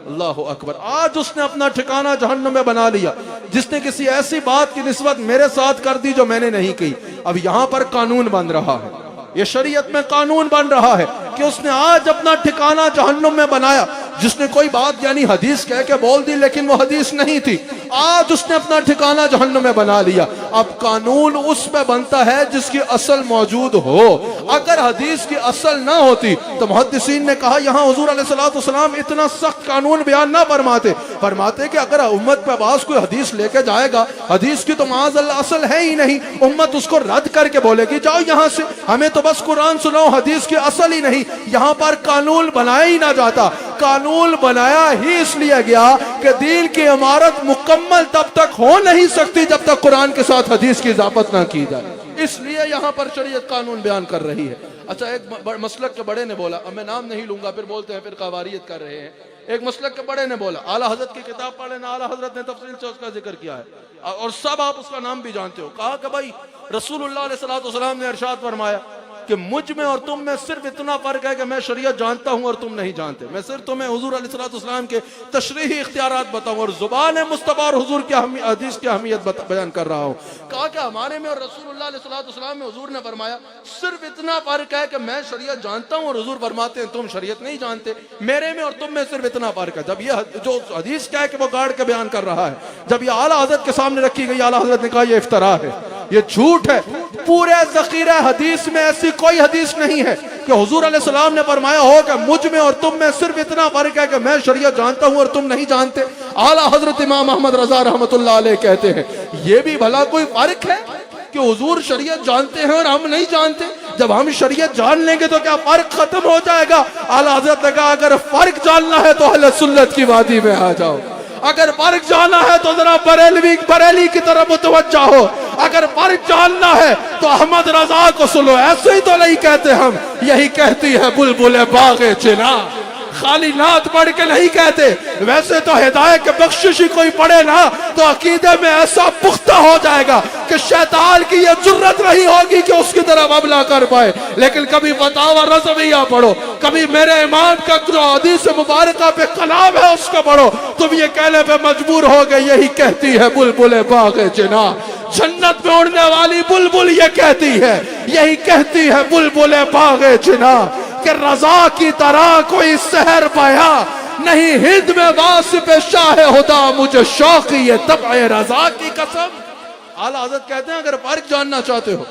اللہ اکبر، آج اس نے اپنا ٹھکانہ جہنم میں بنا لیا جس نے کسی ایسی بات کی نسبت میرے ساتھ کر دی جو میں نے نہیں کی۔ اب یہاں پر قانون بن رہا ہے، یہ شریعت میں قانون بن رہا ہے کہ اس نے آج اپنا ٹھکانہ جہنم میں بنایا، جس نے کوئی بات یعنی حدیث کہہ کے بول دی لیکن وہ حدیث نہیں تھی، آج اس نے اپنا ٹھکانہ جہنم میں بنا لیا۔ اب قانون اس پہ بنتا ہے جس کی اصل موجود ہو، اگر حدیث کی اصل نہ ہوتی تو محدثین نے کہا یہاں حضور علیہ السلام اتنا سخت قانون بیان نہ فرماتے کہ اگر امت پہ باز کوئی حدیث لے کے جائے گا، حدیث کی تو معاذ اللہ اصل ہے ہی نہیں، امت اس کو رد کر کے بولے گی جاؤ یہاں سے، ہمیں تو بس قرآن سناؤ، حدیث کی اصل ہی نہیں۔ یہاں پر قانون بنایا ہی نہ جاتا، قانون بنایا ہی اس لیے گیا کہ دین کی عمارت مکمل تب تک ہو نہیں سکتی جب تک قرآن کے ساتھ حدیث کی اضافت نہ کی جائے، اس لیے یہاں پر شریعت قانون بیان کر رہی ہے۔ اچھا ایک مسلک کے بڑے نے بولا، اب میں نام نہیں لوں گا پھر بولتے ہیں پھر قواریت کر رہے ہیں، ایک مسلک کے بڑے نے بولا، اعلیٰ حضرت کی کتاب پڑھیں نا، اعلیٰ حضرت نے تفصیل سے اس کا ذکر کیا ہے اور سب آپ اس کا نام بھی جانتے ہو، کہا کہ بھائی رسول اللہ علیہ السلام نے ارشاد فرمایا کہ مجھ میں اور تم میں صرف اتنا فرق ہے کہ میں شریعت جانتا ہوں اور تم نہیں جانتے، میں صرف تمہیں حضور علیہ السلام کے تشریحی اختیارات بتاؤں اور زبان مصطفیٰ اور حضور کی حدیث کی اہمیت بیان کر رہا ہوں۔ کہا کہ ہمارے میں اور رسول اللہ علیہ السلام میں حضور نے فرمایا صرف اتنا فرق ہے کہ میں شریعت جانتا ہوں اور حضور فرماتے ہیں تم شریعت نہیں جانتے، میرے میں اور تم میں صرف اتنا فرق ہے۔ جب یہ جو حدیث کیا ہے کہ وہ گاڑ کے بیان کر رہا ہے، جب یہ اعلیٰ حضرت کے سامنے رکھی گئی، اعلیٰ حضرت نے کہا یہ افتراء ہے، یہ جھوٹ ہے، پورے ذخیرہ حدیث میں ایسی کوئی حدیث نہیں ہے کہ حضور علیہ السلام نے فرمایا ہو کہ مجھ میں اور تم میں صرف اتنا فرق ہے کہ میں شریعت جانتا ہوں اور تم نہیں جانتے۔ اعلیٰ حضرت امام احمد رضا رحمۃ اللہ علیہ کہتے ہیں یہ بھی بھلا کوئی فرق ہے کہ حضور شریعت جانتے ہیں اور ہم نہیں جانتے؟ جب ہم شریعت جان لیں گے تو کیا فرق ختم ہو جائے گا؟ اعلیٰ حضرت نے کہا اگر فرق جاننا ہے تو اہل سنت کی وادی میں آ جاؤ، اگر فرق جانا ہے تو ذرا بریلی کی طرف متوجہ ہو، اگر فرق جاننا ہے تو احمد رضا کو سنو. ایسے ہی تو نہیں کہتے ہم، یہی کہتی ہے بلبل باغ چنا. خالی نعت پڑھ کے نہیں کہتے. ویسے تو ہدایت کے بخششی کوئی پڑھے نا تو عقیدے میں ایسا پختہ ہو جائے گا کہ شیطان کی یہ جرت نہیں ہوگی کہ اس کی طرف حملہ کر پائے. لیکن کبھی فتاوی رضویہ پڑھو، کبھی میرے امام کا جو حدیث مبارکہ پہ کلام ہے اس کو پڑھو، تم یہ کہنے پہ مجبور ہو گئے یہی کہتی ہے بلبل باغ چنا. جنت میں اڑنے والی بلبل یہ کہتی ہے، یہی کہتی ہے بلبل باغ چنا کہ رضا کی طرح کوئی سحر پایا نہیں ہند میں واسف شاہ خدا، مجھے شوقی یہ طبع رضا کی قسم. اعلیٰ حضرت کہتے ہیں اگر فرق جاننا چاہتے ہو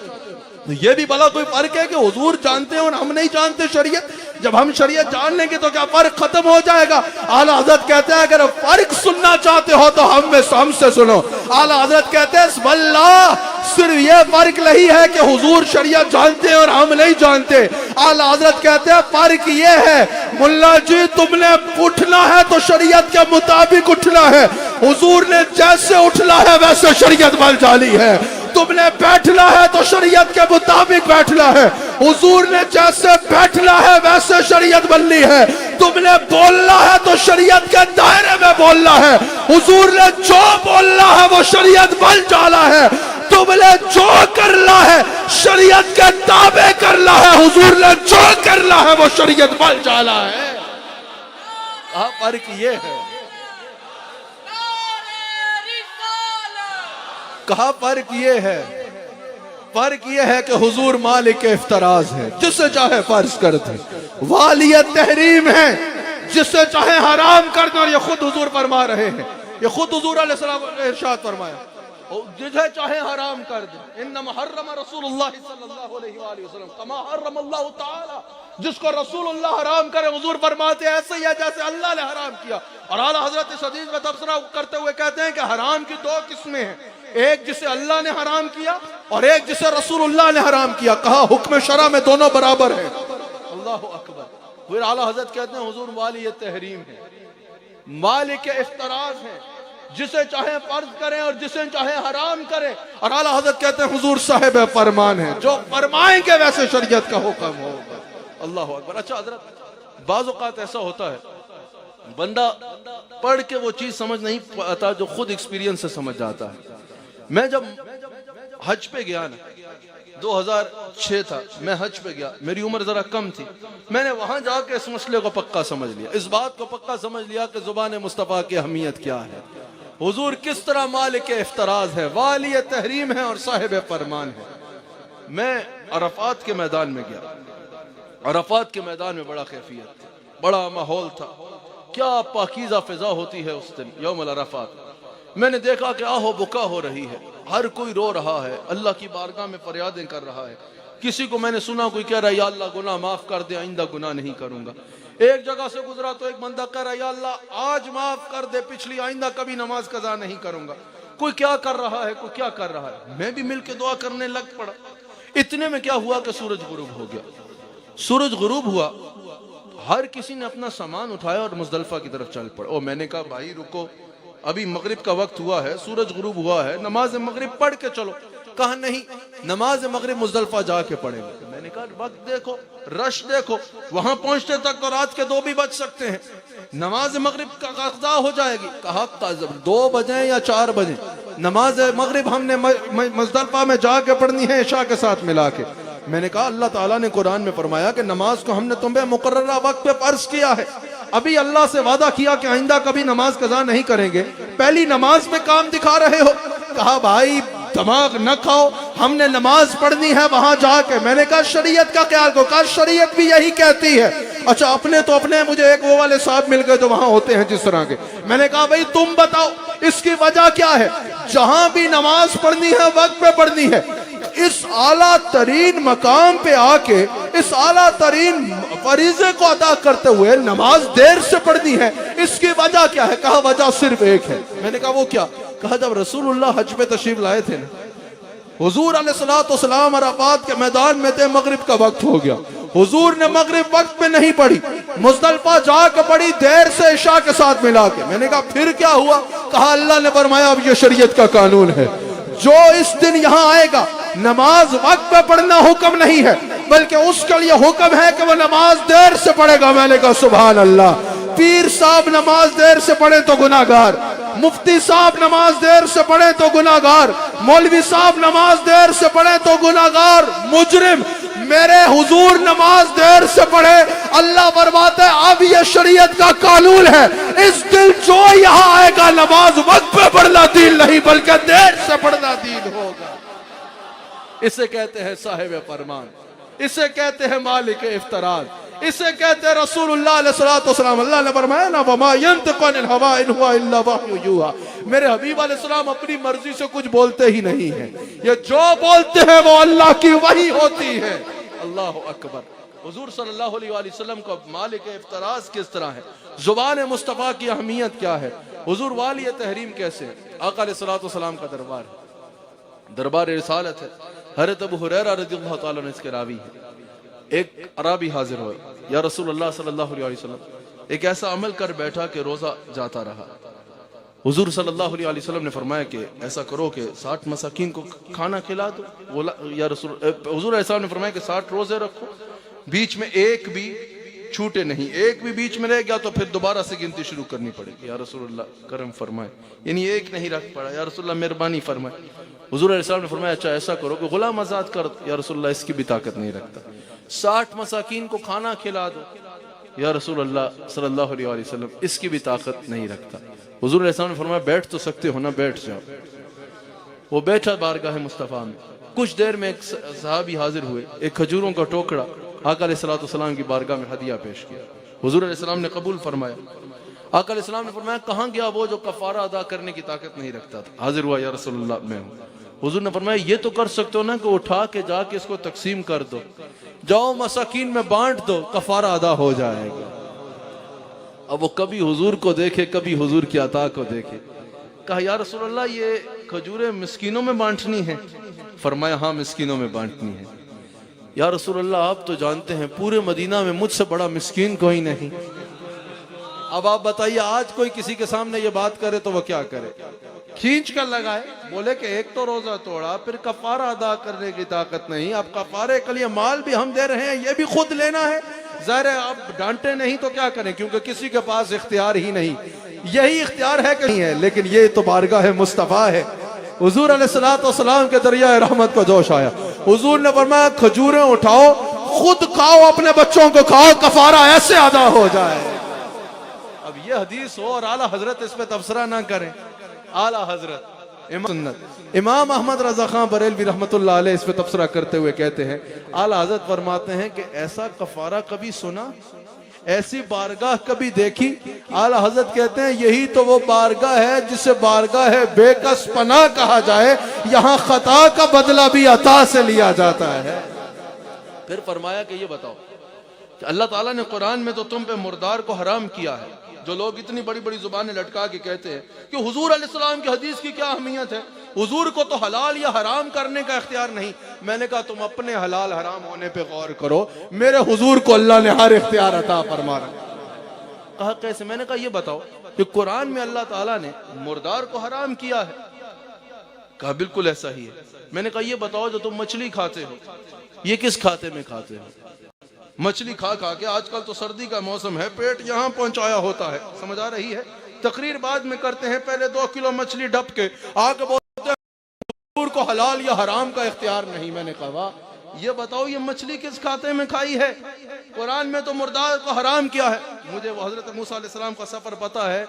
تو یہ بھی بھلا کوئی فرق ہے کہ حضور جانتے ہیں اور ہم نہیں جانتے شریعت؟ جب ہم شریعت جان لیں گے تو کیا فرق ختم ہو جائے گا؟ اعلیٰ حضرت کہتے ہیں اگر فرق سننا چاہتے ہو تو ہم سے سنو. اعلیٰ حضرت کہتے ہیں واللہ صرف یہ فرق نہیں ہے کہ حضور شریعت جانتے ہیں اور ہم نہیں جانتے. اعلیٰ حضرت کہتے ہیں فرق یہ ہے ملا جی تم نے اٹھنا ہے تو شریعت کے مطابق اٹھنا ہے. حضور نے جیسے اٹھنا ہے ویسے شریعت بن جالی ہے. تم نے بیٹھنا ہے تو شریعت کے مطابق بیٹھنا ہے. حضور نے جیسے بیٹھنا ہے ویسے شریعت بننی ہے. تم نے بولنا ہے تو شریعت کے دائرے میں بولنا ہے. حضور نے جو بولنا ہے وہ شریعت بن جانا ہے. تم نے جو کرنا ہے شریعت کے تابع کرنا ہے. حضور نے جو کرنا ہے وہ شریعت بن جانا ہے. کہاں فرق یہ ہے؟ کہاں فرق یہ ہے؟ فرق یہ ہے کہ حضور مالک افتراض ہے، جسے چاہے فرض کر دیں. والی تحریم ہے، جسے چاہے حرام کر دیں. اور یہ خود حضور فرما رہے ہیں، یہ خود حضور علیہ السلام نے ارشاد فرمایا جسے چاہے حرام کر دیں. انما حرم رسول اللہ صلی اللہ علیہ وآلہ وسلم کما حرم اللہ تعالی. جس کو رسول اللہ حرام کرے حضور فرماتے ہیں ایسے ہی ہے جیسے اللہ نے حرام کیا. اور اعلیٰ حضرت اس حدیث میں تبصرہ کرتے ہوئے کہتے ہیں کہ حرام کی دو قسمیں ہیں، ایک جسے اللہ نے حرام کیا اور ایک جسے رسول اللہ نے حرام کیا. کہا حکم شرع میں دونوں برابر ہیں. اللہ اکبر. پھر اعلیٰ حضرت کہتے ہیں حضور والی تحریم ہے، مالک افتراض ہے، جسے چاہے فرض کریں اور جسے چاہے حرام کریں. اور اعلیٰ حضرت کہتے ہیں حضور صاحب فرمان ہے، جو فرمائیں گے ویسے شریعت کا حکم ہوگا. اللہ اکبر. اچھا حضرت بعض اوقات ایسا ہوتا ہے بندہ پڑھ کے وہ چیز سمجھ نہیں پاتا جو خود ایکسپیرینس سے سمجھ جاتا ہے. میں جب حج پہ گیا نا 2006 تھا، میں حج پہ گیا، میری عمر ذرا کم تھی. میں نے وہاں جا کے اس مسئلے کو پکا سمجھ لیا، اس بات کو پکا سمجھ لیا کہ زبان مصطفیٰ کی اہمیت کیا ہے، حضور کس طرح مالک افتراض ہے، والی تحریم ہے اور صاحب فرمان ہے. میں عرفات کے میدان میں گیا. عرفات کے میدان میں بڑا کیفیت تھا، بڑا ماحول تھا. کیا پاکیزہ فضا ہوتی ہے اس دن یوم العرفات. میں نے دیکھا کہ آہ و بکا ہو رہی ہے، ہر کوئی رو رہا ہے، اللہ کی بارگاہ میں فریادیں کر رہا ہے. کسی کو میں نے سنا کوئی کہہ رہا ہے یا اللہ گناہ معاف کر دے، آئندہ گناہ نہیں کروں گا. ایک جگہ سے گزرا تو ایک بندہ کہہ رہا ہے یا اللہ آج معاف کر دے، پچھلی آئندہ کبھی نماز قضا نہیں کروں گا. کوئی کیا کر رہا ہے، کوئی کیا کر رہا ہے. میں بھی مل کے دعا کرنے لگ پڑا. اتنے میں کیا ہوا کہ سورج غروب ہو گیا. سورج غروب ہوا، ہر کسی نے اپنا سامان اٹھایا اور مزدلفہ کی طرف چل پڑا. میں نے کہا بھائی رکو، ابھی مغرب کا وقت ہوا ہے، سورج غروب ہوا ہے، نماز مغرب پڑھ کے چلو. کہا نہیں، نماز مغرب مزدلفہ جا کے پڑھیں گے. میں نے کہا وقت دیکھو، رش دیکھو، وہاں پہنچتے تک تو رات کے 2 بھی بج سکتے ہیں، نماز مغرب کا قضا ہو جائے گی. کہا 2 بجیں یا 4 بجیں، نماز مغرب ہم نے مزدلفہ میں جا کے پڑھنی ہے عشاء کے ساتھ ملا کے. میں نے کہا اللہ تعالیٰ نے قرآن میں فرمایا کہ نماز کو ہم نے تمہیں مقررہ وقت پہ فرض کیا ہے. ابھی اللہ سے وعدہ کیا کہ آئندہ کبھی نماز قضا نہیں کریں گے، پہلی نماز پہ کام دکھا رہے ہو. کہا بھائی دماغ نہ کھاؤ، ہم نے نماز پڑھنی ہے وہاں جا کے. میں نے کہا شریعت کا خیال کو. کہا شریعت بھی یہی کہتی ہے. اچھا اپنے مجھے ایک وہ والے صاحب مل گئے جو وہاں ہوتے ہیں جس طرح کے. میں نے کہا بھائی تم بتاؤ اس کی وجہ کیا ہے. جہاں بھی نماز پڑھنی ہے وقت پہ پڑھنی ہے. اس اعلیٰ ترین مقام پہ آ کے اس اعلیٰ ترین فریضے کو ادا کرتے ہوئے نماز دیر سے پڑھنی ہے، اس کی وجہ کیا ہے. کہا وجہ صرف ایک ہے. میں نے کہا وہ کیا. کہا جب رسول اللہ حج پہ تشریف لائے تھے نا، حضور علیہ الصلوۃ والسلام عرفات کے میدان میں تھے، مغرب کا وقت ہو گیا. حضور نے مغرب وقت میں نہیں پڑھی, مزدلفہ جا کے پڑھی دیر سے عشاء کے ساتھ ملا کے. میں نے کہا پھر کیا ہوا؟ کہا اللہ نے فرمایا اب یہ شریعت کا قانون ہے, جو اس دن یہاں آئے گا نماز وقت پہ پڑھنا حکم نہیں ہے, بلکہ اس کے لیے حکم ہے کہ وہ نماز دیر سے پڑھے گا. میں نے کہا سبحان اللہ. پیر صاحب نماز دیر سے پڑھے تو گناہگار, مفتی صاحب نماز دیر سے پڑھے تو گناہگار, مولوی صاحب نماز دیر سے پڑھے تو گناہگار, مجرم. میرے حضور نماز دیر سے پڑھے, اللہ فرماتا ہے اب یہ شریعت کا قانون ہے, اس دن جو یہاں آئے گا نماز وقت پہ پڑھنا دین نہیں بلکہ دیر سے پڑھنا دین ہوگا. اسے کہتے ہیں صاحب فرمان, اسے کہتے ہیں مالک افتراض, اسے کہتے ہیں رسول اللہ علیہ الصلوۃ والسلام. اللہ نے فرمایا نا وما ينطق عن الهوى ان هو الا وحی یوحى. میرے حبیب علیہ السلام اپنی مرضی سے کچھ بولتے ہی نہیں ہیں, یہ جو بولتے ہیں وہ اللہ کی وحی ہوتی ہے. اللہ اکبر. حضور صلی اللہ علیہ وآلہ وسلم کو مالک افتراض کس طرح ہے, زبان مصطفیٰ کی اہمیت کیا ہے, حضور والی تحریم کیسے ہے. آقا علیہ الصلوۃ والسلام کا دربار ہے, دربار رسالت ہے. حضرت ابو ہریرہ رضی اللہ تعالیٰ عنہ اس کے راوی ہے. ایک عربی حاضر ہوئے, یا رسول اللہ صلی اللہ علیہ وسلم, ایک ایسا عمل کر بیٹھا کہ روزہ جاتا رہا. حضور صلی اللہ علیہ وسلم نے فرمایا کہ ایسا کرو کہ 60 مساکین کو کھانا کھلا دو. یا رسول, حضور علیہ السلام نے فرمایا کہ 60 روزے رکھو, بیچ میں ایک بھی چھوٹے نہیں, ایک بھی بیچ میں رہ گیا تو پھر دوبارہ سے گنتی شروع کرنی پڑے گی. یا رسول اللہ کرم فرمائے, یعنی ایک نہیں رکھ پڑا. یا رسول اللہ مہربانی فرمائے. حضور علیہ السلام نے فرمایا اچھا ایسا کرو کہ غلام آزاد کر دو. یا رسول اللہ اس کی بھی طاقت نہیں رکھتا. 60 مساکین کو کھانا کھلا دو. یا رسول اللہ صلی اللہ علیہ وسلم اس کی بھی طاقت نہیں رکھتا. حضور علیہ السلام نے فرمایا بیٹھ تو سکتے ہو نا, بیٹھ جاؤ. وہ بیٹھا بارگاہ مصطفیٰ میں. کچھ دیر میں ایک صحابی حاضر ہوئے, ایک کھجوروں کا ٹوکرا آقا علیہ الصلوۃ والسلام کی بارگاہ میں ہدیہ پیش کیا. حضور علیہ السلام نے قبول فرمایا. آقا علیہ السلام نے فرمایا کہاں گیا وہ جو کفارہ ادا کرنے کی طاقت نہیں رکھتا تھا. حاضر ہوا, یا رسول اللہ میں ہوں. حضور نے فرمایا یہ تو کر سکتے ہو نا کہ اٹھا کے جا کے اس کو تقسیم کر دو, جاؤ مساکین میں بانٹ دو, کفارہ ادا ہو جائے گا. اب وہ کبھی حضور کو دیکھے کبھی حضور کی عطا کو دیکھے. کہا یا رسول اللہ یہ کھجوریں مسکینوں میں بانٹنی ہیں. فرمایا ہاں مسکینوں میں بانٹنی ہے. یا رسول اللہ آپ تو جانتے ہیں پورے مدینہ میں مجھ سے بڑا مسکین کوئی نہیں. اب آپ بتائیے آج کوئی کسی کے سامنے یہ بات کرے تو وہ کیا کرے؟ کھینچ کر لگائے, بولے کہ ایک تو روزہ توڑا, پھر کفارہ ادا کرنے کی طاقت نہیں, اب کفارے کے لیے مال بھی ہم دے رہے ہیں, یہ بھی خود لینا ہے. ظاہر ہے آپ ڈانٹے نہیں تو کیا کریں, کیونکہ کسی کے پاس اختیار ہی نہیں. یہی اختیار ہے کہ نہیں ہے, لیکن یہ تو بارگاہ مصطفیٰ ہے. حضور علیہ الصلوۃ والسلام کے دریائے رحمت کو جوش آیا. حضور نے فرمایا کھجوریں اٹھاؤ, خود کھاؤ, اپنے بچوں کو کھاؤ, کفارہ ایسے ادا ہو جائے. اب یہ حدیث ہو اور اعلیٰ حضرت اس پہ تبصرہ نہ کریں. اعلیٰ حضرت امام احمد رضا خان بریلوی رحمت اللہ علیہ اس پہ تبصرہ کرتے ہوئے کہتے ہیں, اعلیٰ حضرت فرماتے ہیں کہ ایسا کفارہ کبھی سنا, ایسی بارگاہ کبھی دیکھی؟ اعلیٰ حضرت کہتے ہیں یہی تو وہ بارگاہ ہے جسے بارگاہ بے کس پناہ کہا جائے, یہاں خطا کا بدلہ بھی عطا سے لیا جاتا ہے. پھر فرمایا کہ یہ بتاؤ کہ اللہ تعالیٰ نے قرآن میں تو تم پہ مردار کو حرام کیا ہے. جو لوگ اتنی بڑی بڑی زبانیں لٹکا کے کہتے ہیں کہ حضور علیہ السلام کی حدیث کی کیا اہمیت ہے, حضور کو تو حلال یا حرام کرنے کا اختیار نہیں. میں نے کہا تم اپنے حلال حرام ہونے پہ غور کرو, میرے حضور کو اللہ نے ہر اختیار عطا فرما رہا. کہا کیسے؟ میں نے کہا یہ بتاؤ کہ قرآن میں اللہ تعالیٰ نے مردار کو حرام کیا ہے. کہا بالکل ایسا ہی ہے. میں نے کہا یہ بتاؤ جو تم مچھلی کھاتے ہو یہ کس کھاتے میں کھاتے ہو؟ مچھلی کھا کھا کے, آج کل تو سردی کا موسم ہے, پیٹ یہاں پہنچایا ہوتا ہے. سمجھ آ رہی ہے؟ تقریر بعد میں کرتے ہیں, پہلے 2 کلو مچھلی ڈپ کے آگے بولتے ہیں حضور کو حلال یا حرام کا اختیار نہیں. میں نے کہا یہ بتاؤ یہ مچھلی کس کھاتے میں کھائی ہے؟ قرآن میں تو مردار کو حرام کیا ہے. مجھے وہ حضرت موسیٰ علیہ السلام کا سفر پتا ہے,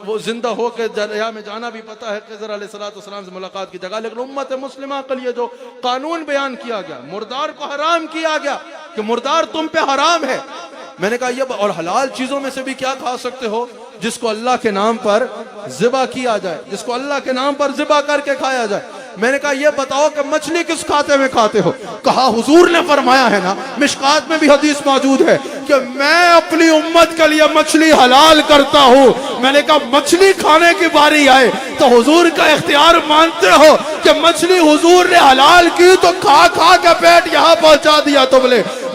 وہ زندہ ہو کے دریا میں جانا بھی پتا ہے, خضر علیہ السلام سے ملاقات کی جگہ. لیکن امت مسلمہ کے لیے جو قانون بیان کیا گیا, مردار کو حرام کیا گیا کہ مردار تم پہ حرام ہے. میں نے کہا یہ اور حلال چیزوں میں سے بھی کیا کھا سکتے ہو جس کو اللہ کے نام پر ذبح کیا جائے, جس کو اللہ کے نام پر ذبح کر کے کھایا جائے. میں نے کہا یہ بتاؤ کہ مچھلی کس کھاتے میں کھاتے ہو؟ کہا حضور نے فرمایا ہے نا, مشکات میں بھی حدیث موجود ہے کہ میں اپنی امت کے لیے مچھلی حلال کرتا ہوں. میں نے کہا مچھلی کھانے کی باری آئے تو حضور کا اختیار مانتے ہو کہ مچھلی حضور نے حلال کی تو کھا کھا کے پیٹ یہاں پہنچا دیا تم نے,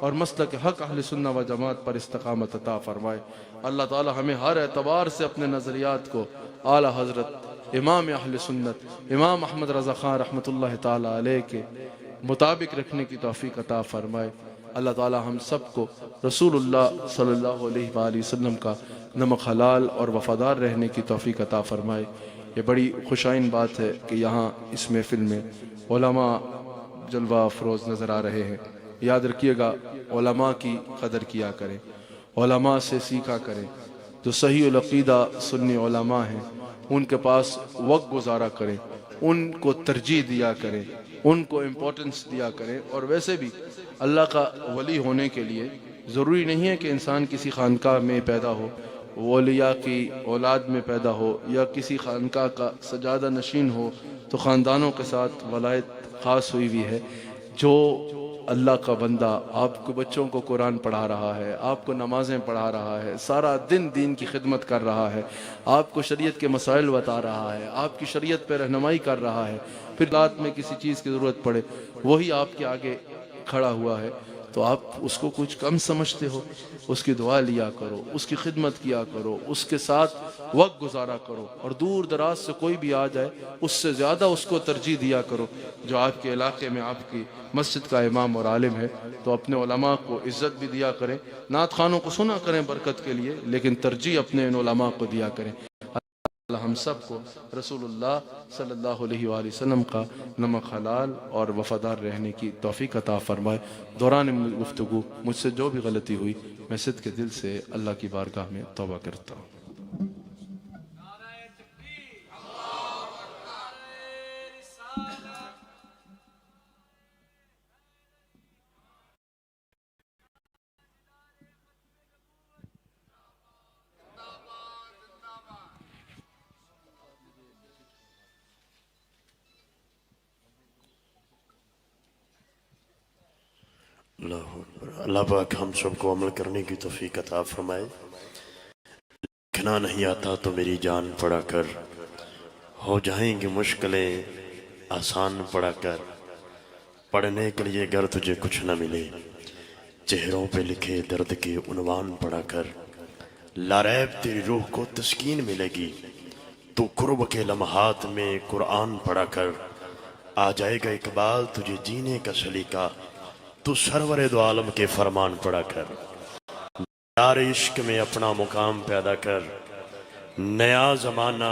اور مسلک حق اہل سنہ و جماعت پر استقامت عطا فرمائے۔ اللہ تعالی ہمیں ہر اعتبار سے اپنے نظریات کو اعلیٰ حضرت امام اہل سنت امام احمد رضا خان رحمۃ اللہ تعالی علیہ کے مطابق رکھنے کی توفیق عطا فرمائے۔ اللہ تعالی ہم سب کو رسول اللہ صلی اللہ علیہ وآلہ وسلم کا نمک حلال اور وفادار رہنے کی توفیق عطا فرمائے۔ یہ بڑی خوشائن بات ہے کہ یہاں اس محفل میں علماء جلوہ افروز نظر آ رہے ہیں۔ یاد رکھیے گا، علماء کی قدر کیا کریں، علماء سے سیکھا کریں۔ جو صحیح العقیدہ سنی علماء ہیں ان کے پاس وقت گزارا کریں، ان کو ترجیح دیا کریں، ان کو امپورٹنس دیا کریں۔ اور ویسے بھی اللہ کا ولی ہونے کے لیے ضروری نہیں ہے کہ انسان کسی خانقاہ میں پیدا ہو، اولیاء کی اولاد میں پیدا ہو، یا کسی خانقاہ کا سجادہ نشین ہو تو خاندانوں کے ساتھ ولایت خاص ہوئی ہوئی ہے۔ جو اللہ کا بندہ آپ کو بچوں کو قرآن پڑھا رہا ہے، آپ کو نمازیں پڑھا رہا ہے، سارا دن دین کی خدمت کر رہا ہے، آپ کو شریعت کے مسائل بتا رہا ہے، آپ کی شریعت پہ رہنمائی کر رہا ہے، پھر رات میں کسی چیز کی ضرورت پڑے وہی آپ کے آگے کھڑا ہوا ہے، تو آپ اس کو کچھ کم سمجھتے ہو؟ اس کی دعا لیا کرو، اس کی خدمت کیا کرو، اس کے ساتھ وقت گزارا کرو، اور دور دراز سے کوئی بھی آ جائے اس سے زیادہ اس کو ترجیح دیا کرو۔ جو آپ کے علاقے میں آپ کی مسجد کا امام اور عالم ہے تو اپنے علماء کو عزت بھی دیا کریں، نعت خوانوں کو سنا کریں برکت کے لیے، لیکن ترجیح اپنے ان علماء کو دیا کریں۔ اللہ ہم سب کو رسول اللہ صلی اللہ علیہ وآلہ وسلم کا نمک حلال اور وفادار رہنے کی توفیق عطا فرمائے۔ دوران گفتگو مجھ سے جو بھی غلطی ہوئی میں صدق کے دل سے اللہ کی بارگاہ میں توبہ کرتا ہوں۔
اللہ اکبر۔ اللہ پاک ہم سب کو عمل کرنے کی توفیق عطا فرمائے۔ لکھنا نہیں آتا تو میری جان پڑا کر، ہو جائیں گی مشکلیں آسان پڑا کر، پڑھنے کے لیے گر تجھے کچھ نہ ملے، چہروں پہ لکھے درد کے عنوان پڑھا کر، لاریب تیری روح کو تسکین ملے گی، تو قرب کے لمحات میں قرآن پڑھا کر، آ جائے گا اقبال تجھے جینے کا سلیقہ، تو سرور دو عالم کے فرمان پڑھا کر، یار عشق میں اپنا مقام پیدا کر، نیا زمانہ